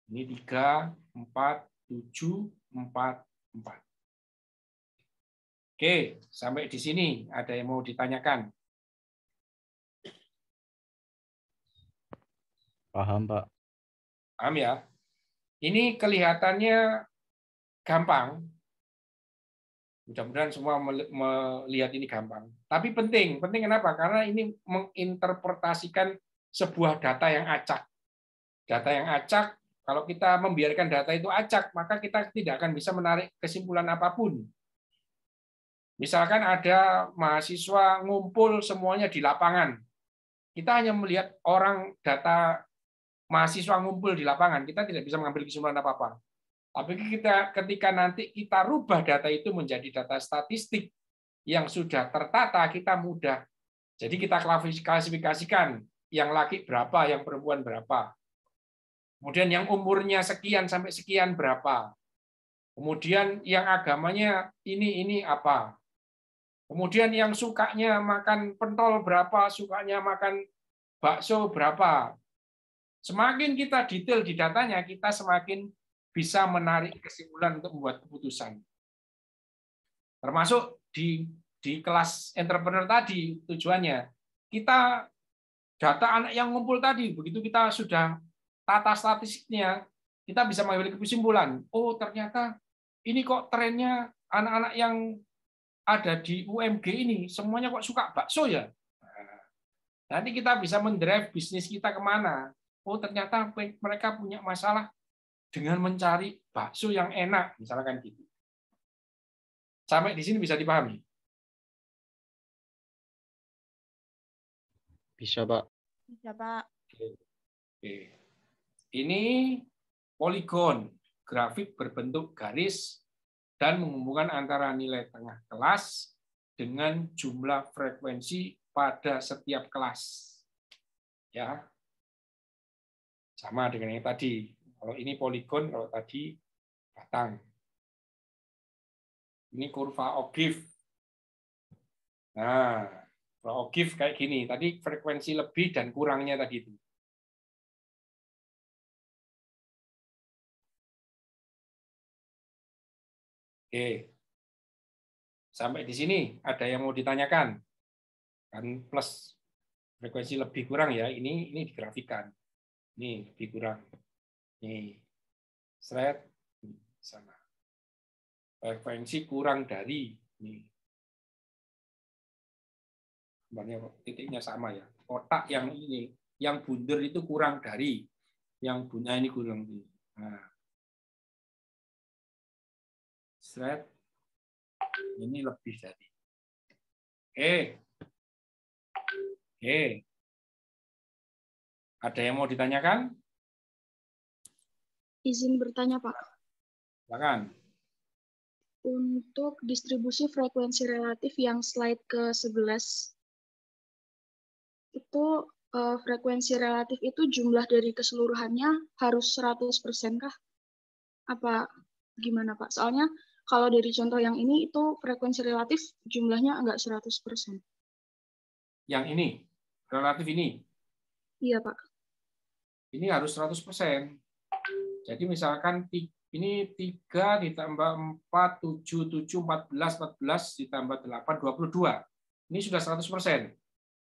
Ini 3, 4, 7, 4, 4. Oke, sampai di sini ada yang mau ditanyakan? Paham, Pak. Paham ya? Ini kelihatannya gampang. Mudah-mudahan semua melihat ini gampang. Tapi penting. Penting kenapa? Karena ini menginterpretasikan sebuah data yang acak. Data yang acak, kalau kita membiarkan data itu acak, maka kita tidak akan bisa menarik kesimpulan apapun. Misalkan ada mahasiswa ngumpul semuanya di lapangan. Kita hanya melihat orang data mahasiswa ngumpul di lapangan, kita tidak bisa mengambil kesimpulan apa-apa. Tapi ketika nanti kita rubah data itu menjadi data statistik yang sudah tertata kita mudah. Jadi kita klasifikasikan yang laki berapa, yang perempuan berapa. Kemudian yang umurnya sekian sampai sekian berapa. Kemudian yang agamanya ini apa. Kemudian yang sukanya makan pentol berapa, sukanya makan bakso berapa. Semakin kita detail di datanya, kita semakin bisa menarik kesimpulan untuk membuat keputusan. Termasuk di kelas entrepreneur tadi, tujuannya kita data anak yang ngumpul tadi, begitu kita sudah tata statistiknya, kita bisa mengambil kesimpulan, oh ternyata ini kok trennya anak-anak yang ada di UMG ini semuanya kok suka bakso ya. Nah, nanti kita bisa mendrive bisnis kita kemana. Oh ternyata mereka punya masalah dengan mencari bakso yang enak, misalkan gitu. Sampai di sini bisa dipahami? Bisa, Pak. Bisa, Pak. Oke. Ini poligon, grafik berbentuk garis dan menghubungkan antara nilai tengah kelas dengan jumlah frekuensi pada setiap kelas. Ya. Sama dengan yang tadi. Kalau ini poligon, kalau tadi batang. Ini kurva Ogif. Nah, kurva Ogif kayak gini. Tadi frekuensi lebih dan kurangnya tadi itu. Oke. Sampai di sini ada yang mau ditanyakan? Kan plus frekuensi lebih kurang ya. Ini digrafikan. Ini lebih kurang. Nih. Slide sana. Frekuensi kurang dari ini. Sebenarnya titiknya sama ya. Kotak yang ini, yang bunder itu kurang dari, yang punya ini kurang dari. Nah. Slide ini lebih dari. Oke. Ada yang mau ditanyakan? Izin bertanya, Pak. Silakan. Untuk distribusi frekuensi relatif yang slide ke-11, itu frekuensi relatif itu jumlah dari keseluruhannya harus 100% kah? Apa gimana, Pak? Soalnya kalau dari contoh yang ini itu frekuensi relatif jumlahnya enggak 100%. Yang ini, relatif ini. Iya, Pak. Ini harus 100%. Jadi misalkan ini 3 ditambah 4, 7, 7, 14, 14 ditambah 8, 22. Ini sudah 100%.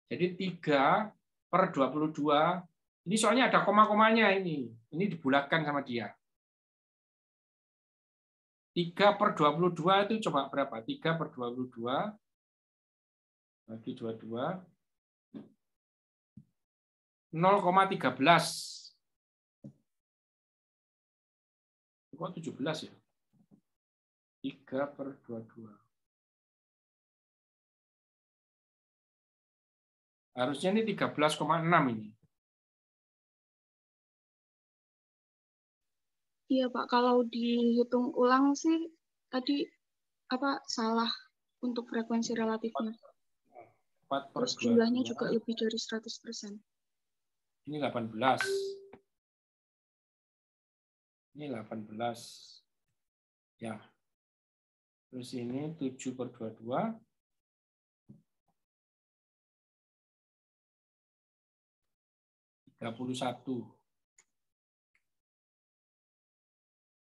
Jadi 3 per 22, ini soalnya ada koma-komanya ini. Ini dibulatkan sama dia. 3 per 22 itu coba berapa? 3 per 22 bagi 22. 0,13. Kok 17 ya? 3 per 22. Harusnya ini 13,6 ini. Iya, Pak. Kalau dihitung ulang sih tadi salah untuk frekuensi relatifnya. 4 per Terus jumlahnya juga lebih dari 100%. Ini 18. Ini 18. Ya. Terus ini 7 per 22. 31.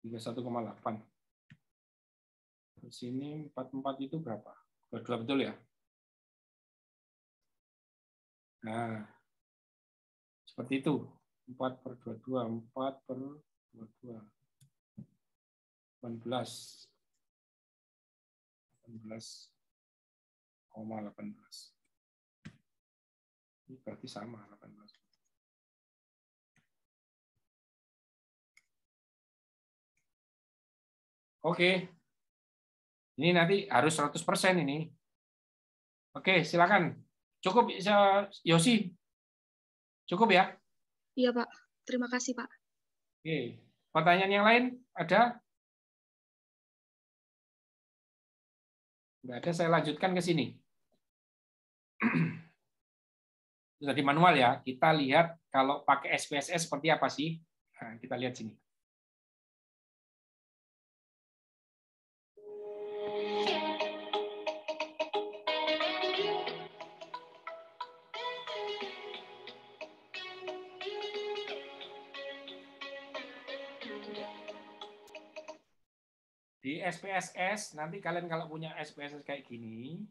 31,8. Terus ini 44 itu berapa? 22 betul ya? Nah, seperti itu. 4 per 22, 4 per 22. 18. 18,18. Ini berarti sama 18. Oke. Ini nanti harus 100% ini. Oke, silakan. Cukup, Yosi? Cukup ya? Iya, Pak. Terima kasih, Pak. Oke. Pertanyaan yang lain ada? Nggak ada, saya lanjutkan ke sini. Sudah di manual ya. Kita lihat kalau pakai SPSS seperti apa sih. Nah, kita lihat sini. Di SPSS, nanti kalian kalau punya SPSS kayak gini,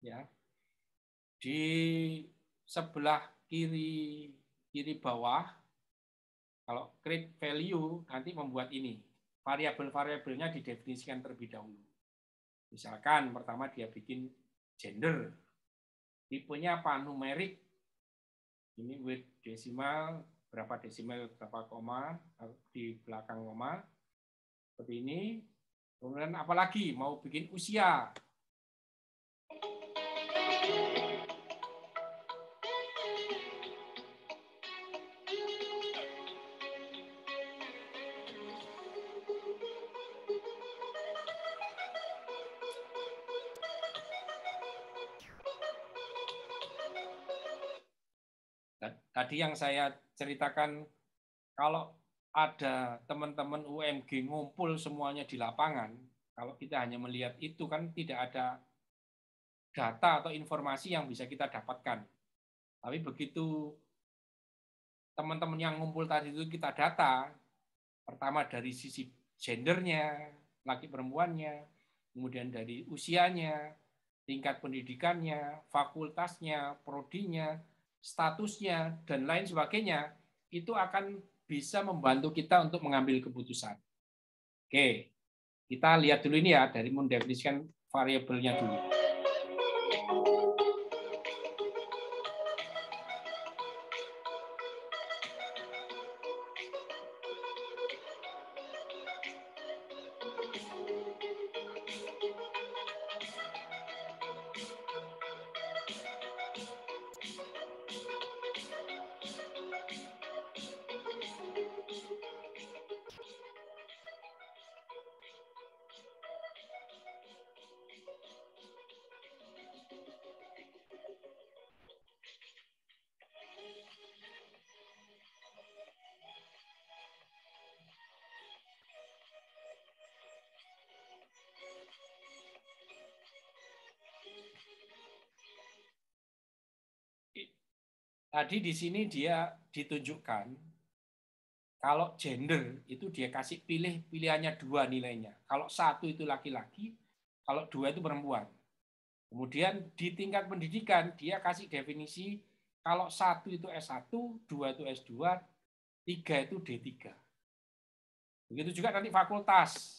ya, di sebelah kiri bawah, kalau create value, nanti membuat ini. Variabel-variabelnya didefinisikan terlebih dahulu. Misalkan pertama dia bikin gender, tipenya apa, numerik, ini with desimal, berapa desimal, berapa koma, di belakang koma, seperti ini. Kemudian apalagi mau bikin usia. Tadi yang saya ceritakan, kalau ada teman-teman UMG ngumpul semuanya di lapangan, kalau kita hanya melihat itu kan tidak ada data atau informasi yang bisa kita dapatkan. Tapi begitu teman-teman yang ngumpul tadi itu kita data, pertama dari sisi gendernya, laki perempuannya, kemudian dari usianya, tingkat pendidikannya, fakultasnya, prodinya, statusnya, dan lain sebagainya, itu akan bisa membantu kita untuk mengambil keputusan. Oke, kita lihat dulu ini ya, dari mendefinisikan variabelnya dulu. Tadi di sini dia ditunjukkan kalau gender itu dia kasih pilihannya 2 nilainya. Kalau 1 itu laki-laki, kalau 2 itu perempuan. Kemudian di tingkat pendidikan dia kasih definisi kalau 1 itu S1, 2 itu S2, 3 itu D3. Begitu juga nanti fakultas.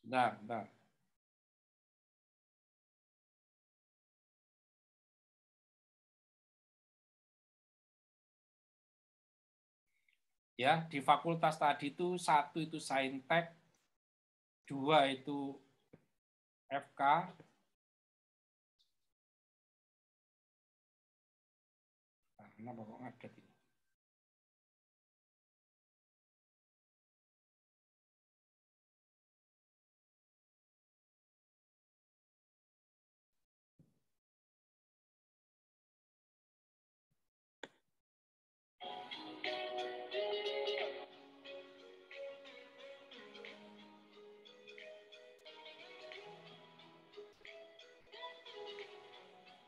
Bentar. Ya, di fakultas tadi itu 1 itu saintek, 2 itu FK, kenapa kok ngadet ini?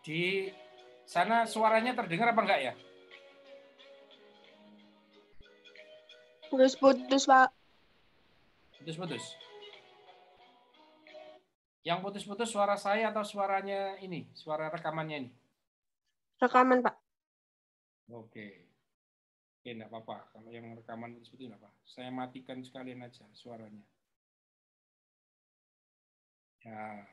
Di sana suaranya terdengar apa enggak ya? Putus-putus, Pak. Putus-putus. Yang putus-putus suara saya atau suaranya ini? Suara rekamannya ini? Rekaman, Pak. Oke. Oke, enggak apa-apa. Kalau yang rekaman putus-putus enggak apa. Saya matikan sekalian aja suaranya. Ya.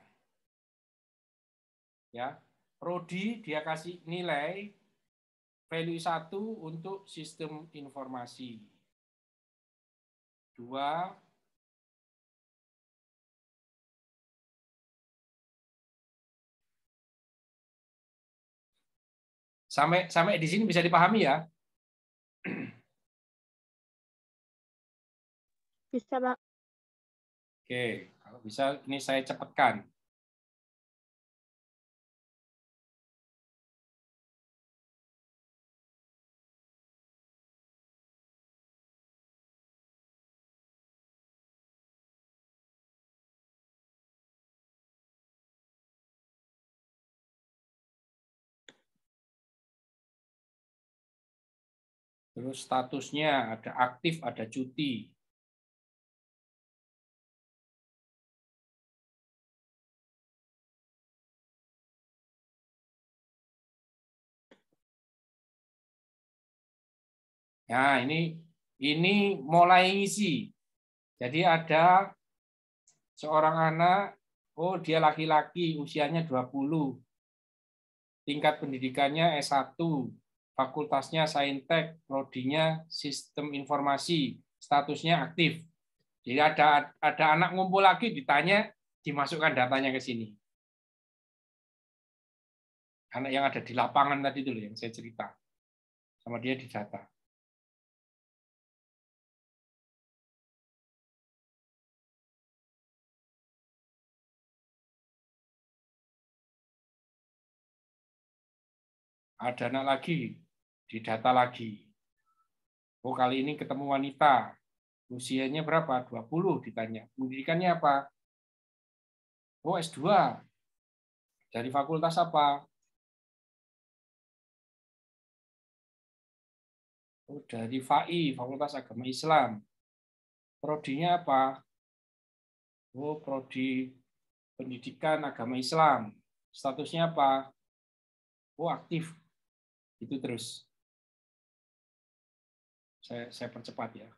Ya. Prodi dia kasih nilai value 1 untuk sistem informasi. 2 sampai di sini bisa dipahami ya? Bisa, Pak. Oke, kalau bisa ini saya cepatkan. Terus statusnya ada aktif, ada cuti. Nah, ini mulai ngisi. Jadi ada seorang anak, oh dia laki-laki, usianya 20. Tingkat pendidikannya S1, fakultasnya Saintek, prodinya Sistem Informasi, statusnya aktif. Jadi ada anak ngumpul lagi ditanya, dimasukkan datanya ke sini. Anak yang ada di lapangan tadi dulu yang saya cerita. Sama dia didata. Ada anak lagi, didata lagi. Oh, kali ini ketemu wanita. Usianya berapa? 20 ditanya. Pendidikannya apa? Oh, S2. Dari fakultas apa? Oh, dari FAI, Fakultas Agama Islam. Prodinya apa? Oh, prodi Pendidikan Agama Islam. Statusnya apa? Oh, aktif. Itu terus. Saya percepat ya.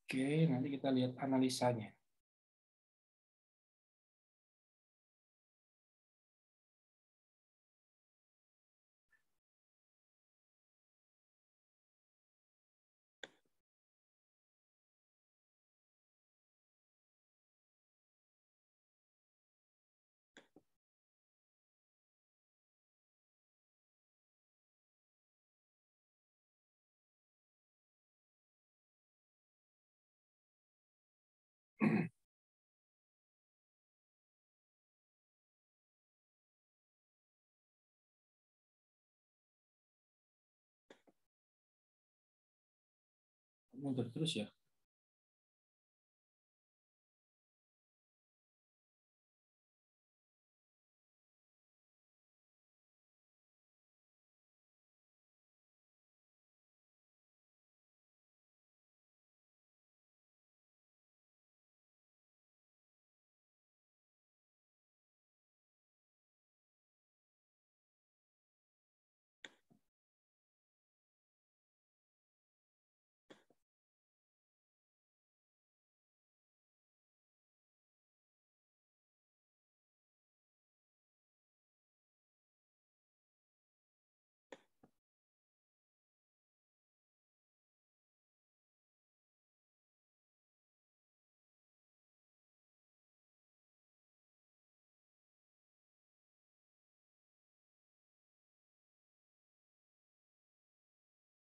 Oke, nanti kita lihat analisanya. Mundur terus ya.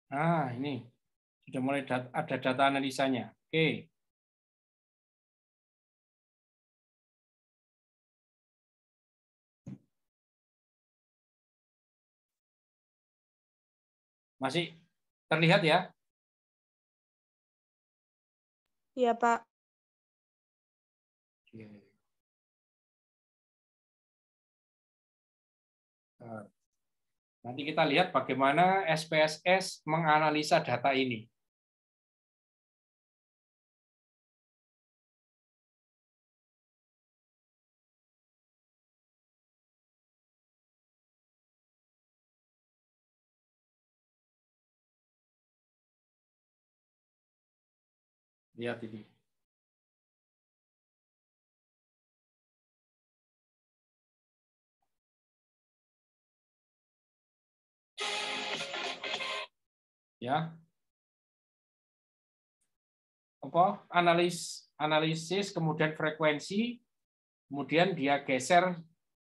Nah, ini sudah mulai ada data analisanya. Oke. Masih terlihat ya? Iya, Pak. Oke. Nanti kita lihat bagaimana SPSS menganalisa data ini. Lihat ini. Ya. Apa? Analisis, kemudian frekuensi, kemudian dia geser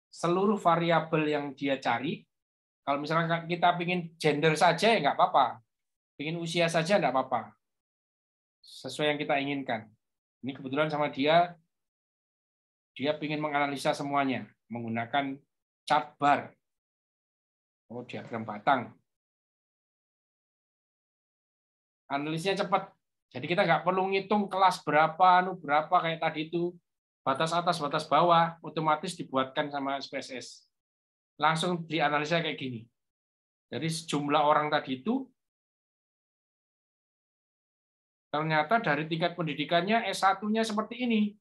seluruh variabel yang dia cari. Kalau misalnya kita ingin gender saja ya nggak apa-apa. Ingin usia saja nggak apa-apa. Sesuai yang kita inginkan. Ini kebetulan sama dia ingin menganalisa semuanya menggunakan chart bar. Oh, diagram batang. Analisnya cepat. Jadi kita nggak perlu ngitung kelas berapa, berapa kayak tadi itu. Batas atas, batas bawah, otomatis dibuatkan sama SPSS. Langsung dianalisa kayak gini. Jadi sejumlah orang tadi itu, ternyata dari tingkat pendidikannya S1-nya seperti ini.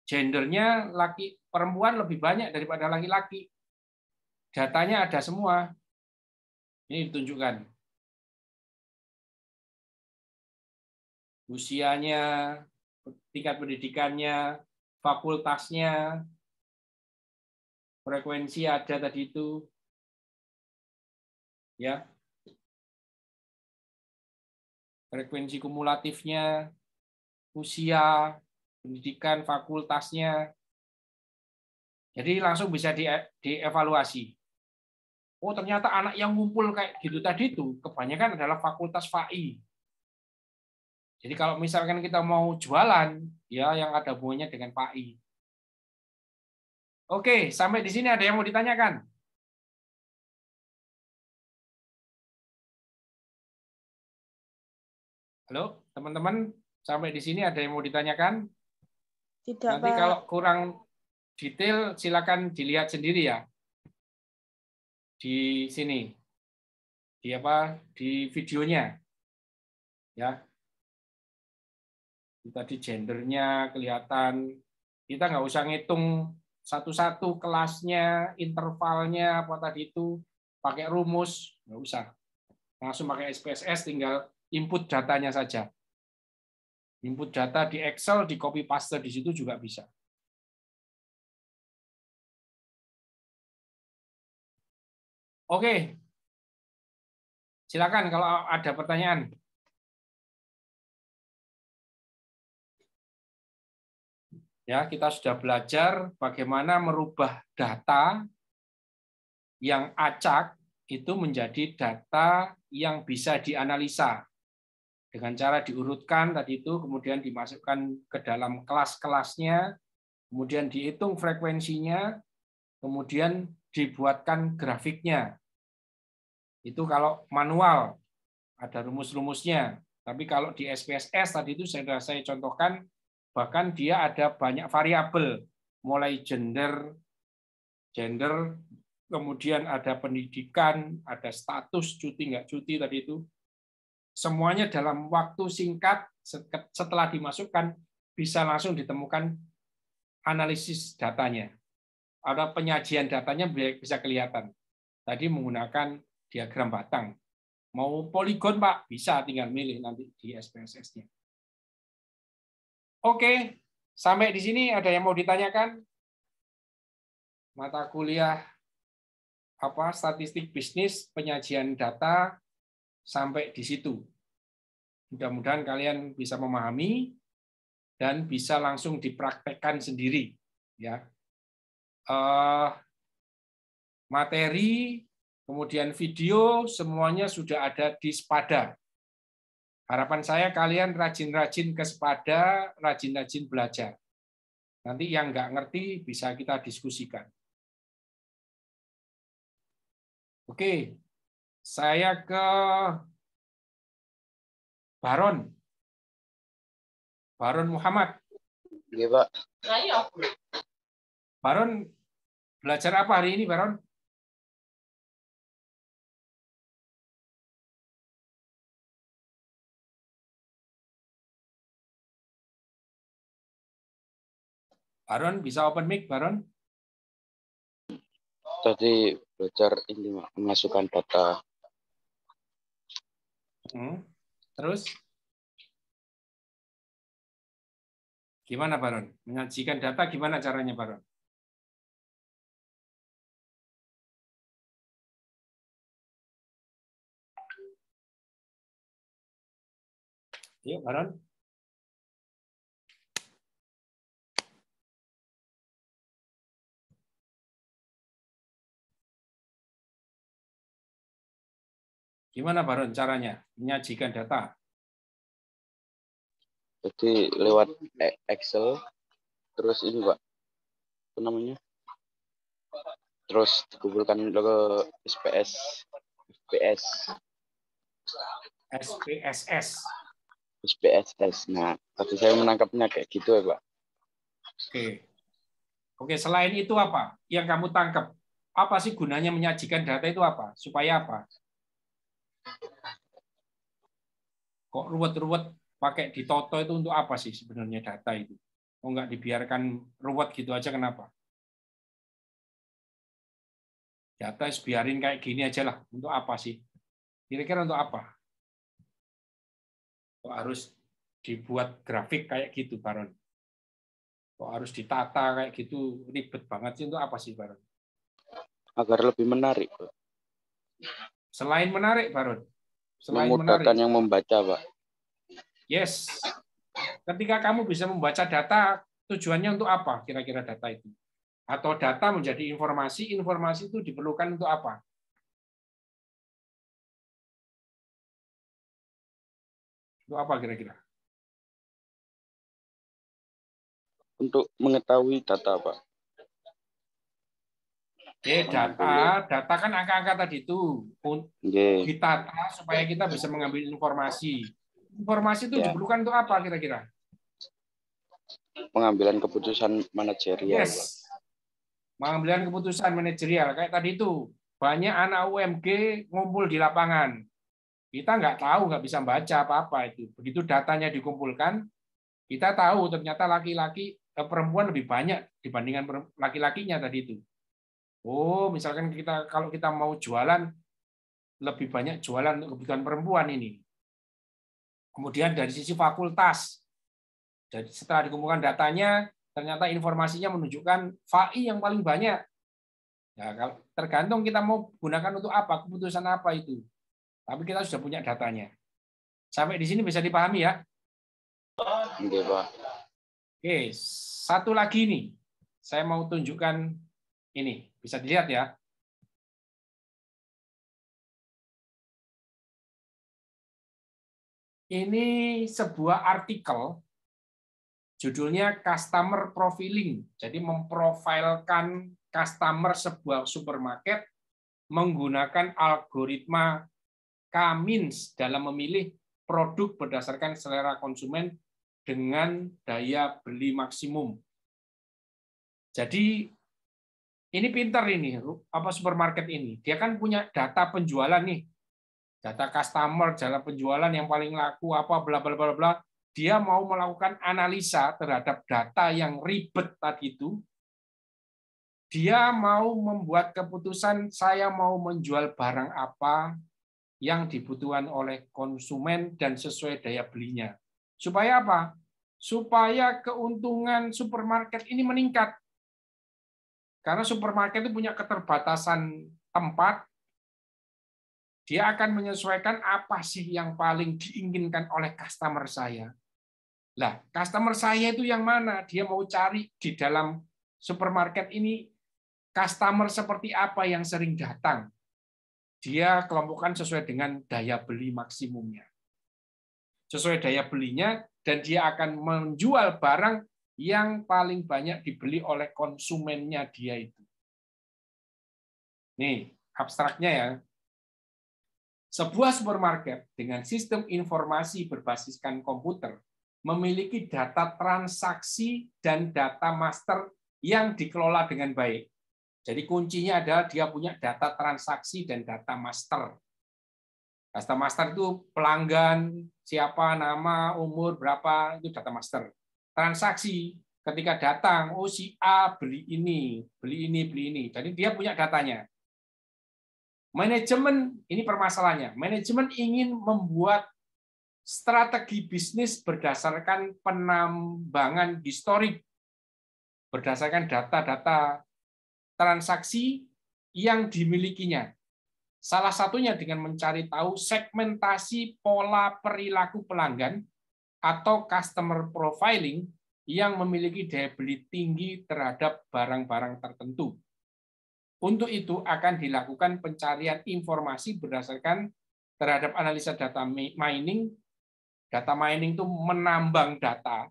Gendernya laki perempuan lebih banyak daripada laki-laki. Datanya ada semua. Ini ditunjukkan. Usianya, tingkat pendidikannya, fakultasnya, frekuensi ada tadi itu. Ya. Frekuensi kumulatifnya, usia, pendidikan, fakultasnya. Jadi langsung bisa dievaluasi. Oh, ternyata anak yang ngumpul kayak gitu tadi itu kebanyakan adalah fakultas FAI. Jadi kalau misalkan kita mau jualan, ya yang ada hubungannya dengan FAI. Oke, sampai di sini ada yang mau ditanyakan? Halo, teman-teman, sampai di sini ada yang mau ditanyakan? Tidak, Nanti Pak. kalau kurang detail, silakan dilihat sendiri ya. Di sini. Di videonya. Ya. Tadi gendernya kelihatan. Kita nggak usah ngitung satu-satu kelasnya, intervalnya, apa tadi itu, pakai rumus, nggak usah. Langsung pakai SPSS, tinggal input datanya saja. Input data di Excel, di copy paste di situ juga bisa. Oke, silakan kalau ada pertanyaan. Ya, kita sudah belajar bagaimana merubah data yang acak itu menjadi data yang bisa dianalisa dengan cara diurutkan tadi itu, kemudian dimasukkan ke dalam kelas-kelasnya, kemudian dihitung frekuensinya, kemudian dibuatkan grafiknya. Itu kalau manual ada rumus-rumusnya. Tapi kalau di SPSS tadi itu saya contohkan, bahkan dia ada banyak variabel, mulai gender, kemudian ada pendidikan, ada status cuti nggak cuti tadi itu. Semuanya dalam waktu singkat setelah dimasukkan bisa langsung ditemukan analisis datanya. Ada penyajian datanya bisa kelihatan. Tadi menggunakan diagram batang. Mau poligon, Pak? Bisa, tinggal milih nanti di SPSS-nya. Oke, sampai di sini ada yang mau ditanyakan? Mata kuliah statistik bisnis, penyajian data, sampai di situ. Mudah-mudahan kalian bisa memahami dan bisa langsung dipraktekkan sendiri. Ya. Materi kemudian video, semuanya sudah ada di Spada. Harapan saya kalian rajin-rajin ke Spada, rajin-rajin belajar. Nanti yang nggak ngerti bisa kita diskusikan. Oke, saya ke Baron. Baron Muhammad. Iya, Pak. Baron, belajar apa hari ini, Baron? Baron, bisa open mic, Baron? Tadi belajar ini, Pak, memasukkan data. Terus? Gimana, Baron? Menyajikan data gimana caranya, Baron? Yuk, Baron. Gimana, Baron, caranya menyajikan data? Jadi lewat Excel, terus ini, Pak, apa namanya? Terus dikumpulkan ke SPSS. Nah, tadi saya menangkapnya kayak gitu ya, Pak. Oke, selain itu apa yang kamu tangkap? Apa sih gunanya menyajikan data itu apa? Supaya apa? Kok ruwet-ruwet pakai ditoto itu untuk apa sih sebenarnya data itu? Kok nggak dibiarkan ruwet gitu aja, kenapa? Data biarin kayak gini aja lah. Untuk apa sih? Kira-kira untuk apa? Kok harus dibuat grafik kayak gitu, Baron? Kok harus ditata kayak gitu? Ribet banget sih. Untuk apa sih, Baron? Agar lebih menarik, Pak. Selain menarik, Baron? Selain memudahkan menarik. yang membaca, Pak. Yes. Ketika kamu bisa membaca data, tujuannya untuk apa kira-kira data itu? Atau data menjadi informasi, informasi itu diperlukan untuk apa? Untuk apa kira-kira? Untuk mengetahui data, Pak. Data kan angka-angka tadi itu ditata supaya kita bisa mengambil informasi. Informasi itu diperlukan untuk apa kira-kira? Pengambilan keputusan manajerial. Yes. Pengambilan keputusan manajerial. Kayak tadi itu, banyak anak UMG ngumpul di lapangan. Kita nggak tahu, nggak bisa baca apa-apa itu. Begitu datanya dikumpulkan, kita tahu ternyata laki-laki, perempuan lebih banyak dibandingkan laki-lakinya tadi itu. Oh, misalkan kalau kita mau jualan, lebih banyak jualan untuk kebutuhan perempuan ini. Kemudian dari sisi fakultas, jadi setelah dikumpulkan datanya, ternyata informasinya menunjukkan FAI yang paling banyak. Ya, kalau tergantung kita mau gunakan untuk apa, keputusan apa itu. Tapi kita sudah punya datanya. Sampai di sini bisa dipahami ya? Oke, Pak. Oke, satu lagi nih. Saya mau tunjukkan ini. Bisa dilihat ya. Ini sebuah artikel, judulnya Customer Profiling. Jadi memprofilkan customer sebuah supermarket menggunakan algoritma Cummins dalam memilih produk berdasarkan selera konsumen dengan daya beli maksimum. Jadi ini pintar ini, apa supermarket ini. Dia kan punya data penjualan nih. Data customer, data penjualan yang paling laku apa bla bla bla bla. Dia mau melakukan analisa terhadap data yang ribet tadi itu. Dia mau membuat keputusan saya mau menjual barang apa yang dibutuhkan oleh konsumen dan sesuai daya belinya. Supaya apa? Supaya keuntungan supermarket ini meningkat. Karena supermarket itu punya keterbatasan tempat, dia akan menyesuaikan apa sih yang paling diinginkan oleh customer saya. Lah, customer saya itu yang mana? Dia mau cari di dalam supermarket ini customer seperti apa yang sering datang. dia kelompokkan sesuai dengan daya beli maksimumnya. Sesuai daya belinya, dan dia akan menjual barang yang paling banyak dibeli oleh konsumennya dia itu. Nih, abstraknya ya. Sebuah supermarket dengan sistem informasi berbasiskan komputer memiliki data transaksi dan data master yang dikelola dengan baik. Jadi kuncinya adalah dia punya data transaksi dan data master. Data master itu pelanggan, siapa, nama, umur, berapa, itu data master. Transaksi, ketika datang, oh si A beli ini, beli ini, beli ini. Jadi dia punya datanya. Manajemen, ini permasalahannya. Manajemen ingin membuat strategi bisnis berdasarkan penambangan historik, berdasarkan data-data transaksi yang dimilikinya. Salah satunya dengan mencari tahu segmentasi pola perilaku pelanggan atau customer profiling yang memiliki daya beli tinggi terhadap barang-barang tertentu. Untuk itu akan dilakukan pencarian informasi berdasarkan terhadap analisa data mining. Data mining itu menambang data,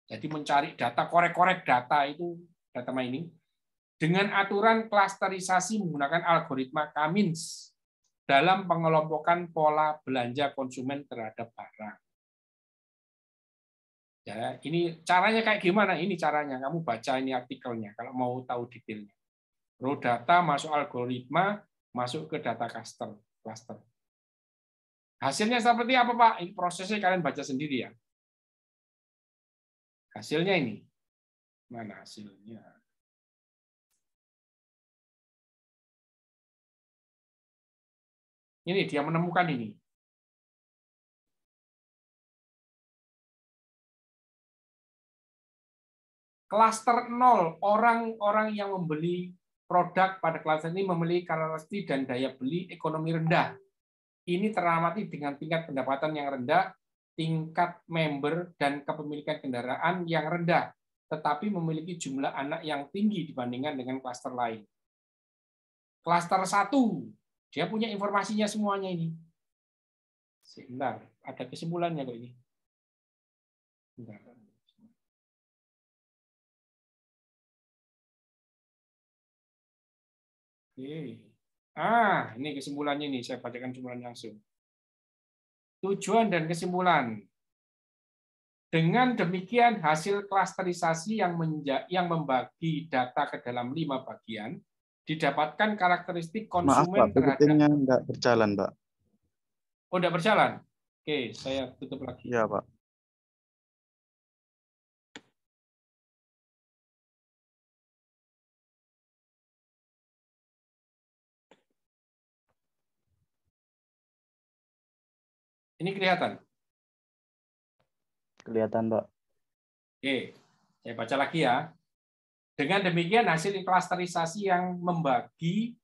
jadi mencari data, korek-korek data itu data mining, dengan aturan klasterisasi menggunakan algoritma Cummins dalam pengelompokan pola belanja konsumen terhadap barang. Ya, ini caranya kayak gimana? Ini caranya, kamu baca ini artikelnya kalau mau tahu detailnya. Raw data masuk algoritma, masuk ke data cluster. Hasilnya seperti apa, Pak? Ini prosesnya kalian baca sendiri ya. Hasilnya ini. Mana hasilnya? Ini dia menemukan ini. Klaster 0, orang-orang yang membeli produk pada klaster ini memiliki karakteristik dan daya beli ekonomi rendah. Ini teramati dengan tingkat pendapatan yang rendah, tingkat member dan kepemilikan kendaraan yang rendah, tetapi memiliki jumlah anak yang tinggi dibandingkan dengan klaster lain. Klaster 1, dia punya informasinya semuanya ini. Sebentar, ada kesimpulannya kok ini. Bentar. Oke. Ini kesimpulannya nih, saya bacakan kesimpulan langsung. Tujuan dan kesimpulan. Dengan demikian, hasil klasterisasi yang membagi data ke dalam 5 bagian, didapatkan karakteristik konsumen. Maaf, Pak, PPT-nya nggak berjalan, Pak. Oh, nggak berjalan? Oke, saya tutup lagi. Iya, Pak. Ini kelihatan? Kelihatan, Pak. Oke, saya baca lagi ya. Dengan demikian, hasil klasterisasi yang membagi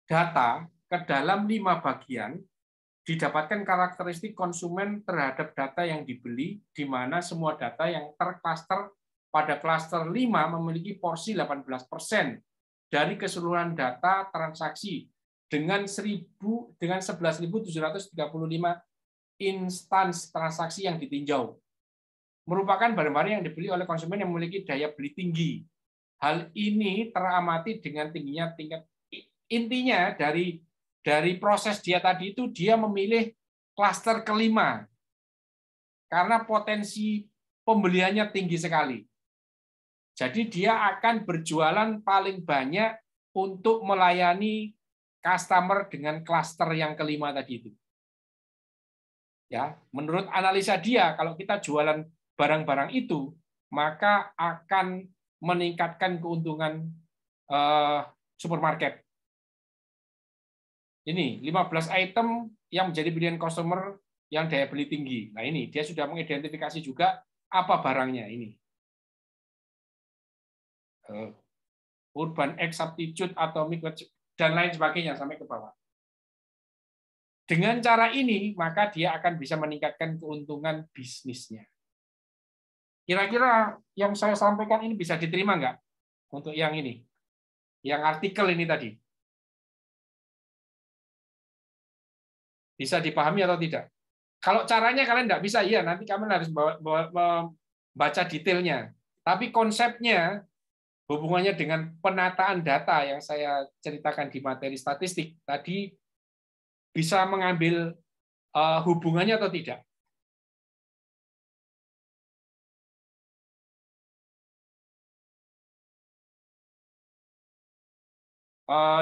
data ke dalam 5 bagian, didapatkan karakteristik konsumen terhadap data yang dibeli, di mana semua data yang terklaster pada klaster 5 memiliki porsi 18% dari keseluruhan data transaksi dengan 11.735 instans transaksi yang ditinjau. Merupakan barang-barang yang dibeli oleh konsumen yang memiliki daya beli tinggi. Hal ini teramati dengan tingginya tingkat. Intinya dari proses dia tadi itu dia memilih klaster kelima karena potensi pembeliannya tinggi sekali. Jadi dia akan berjualan paling banyak untuk melayani customer dengan klaster yang kelima tadi itu. Ya, menurut analisa dia, kalau kita jualan barang-barang itu, maka akan meningkatkan keuntungan supermarket. Ini 15 item yang menjadi pilihan customer yang daya beli tinggi. Nah ini, dia sudah mengidentifikasi juga apa barangnya ini. Urban X Substitute, Atomic, dan lain sebagainya sampai ke bawah. Dengan cara ini, maka dia akan bisa meningkatkan keuntungan bisnisnya. Kira-kira yang saya sampaikan ini bisa diterima nggak? Untuk yang ini? Yang artikel ini tadi? Bisa dipahami atau tidak? Kalau caranya kalian tidak bisa, iya nanti kalian harus baca detailnya. Tapi konsepnya hubungannya dengan penataan data yang saya ceritakan di materi statistik tadi bisa mengambil hubungannya atau tidak?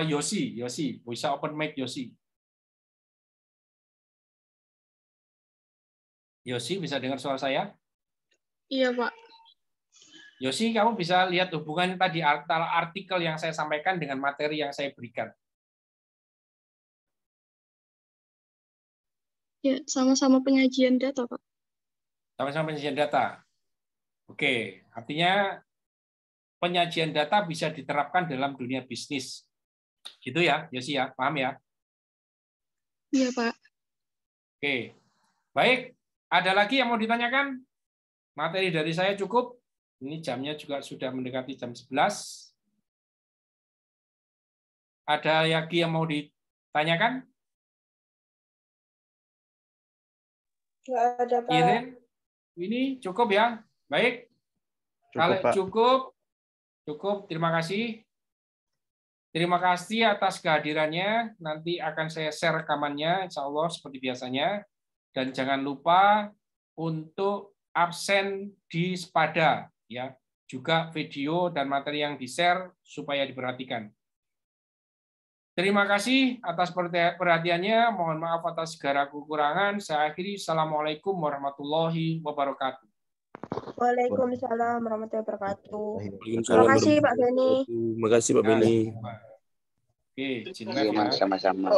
Yosi, bisa open mic Yosi. Yosi bisa dengar suara saya? Iya, Pak. Yosi, kamu bisa lihat hubungan tadi antara artikel yang saya sampaikan dengan materi yang saya berikan. Ya, sama-sama penyajian data, Pak. Sama-sama penyajian data. Oke, artinya penyajian data bisa diterapkan dalam dunia bisnis. Gitu ya, Yosi ya, paham ya? Iya, Pak. Oke, baik. Ada lagi yang mau ditanyakan? Materi dari saya cukup. Ini jamnya juga sudah mendekati jam 11. Ada lagi yang mau ditanyakan? Nggak ada, Pak. Irin, ini cukup ya? Baik. Kalau Pak. cukup. Terima kasih. Terima kasih atas kehadirannya. Nanti akan saya share rekamannya, insya Allah seperti biasanya. Dan jangan lupa untuk absen di Spada, ya. Juga video dan materi yang di-share supaya diperhatikan. Terima kasih atas perhatiannya. Mohon maaf atas segala kekurangan. Saya akhiri. Assalamualaikum warahmatullahi wabarakatuh. Waalaikumsalam warahmatullahi wabarakatuh. Waalaikumsalam Terima kasih, Pak Beni. Terima kasih Pak Beni. Oke, Iya, Mas, sama-sama.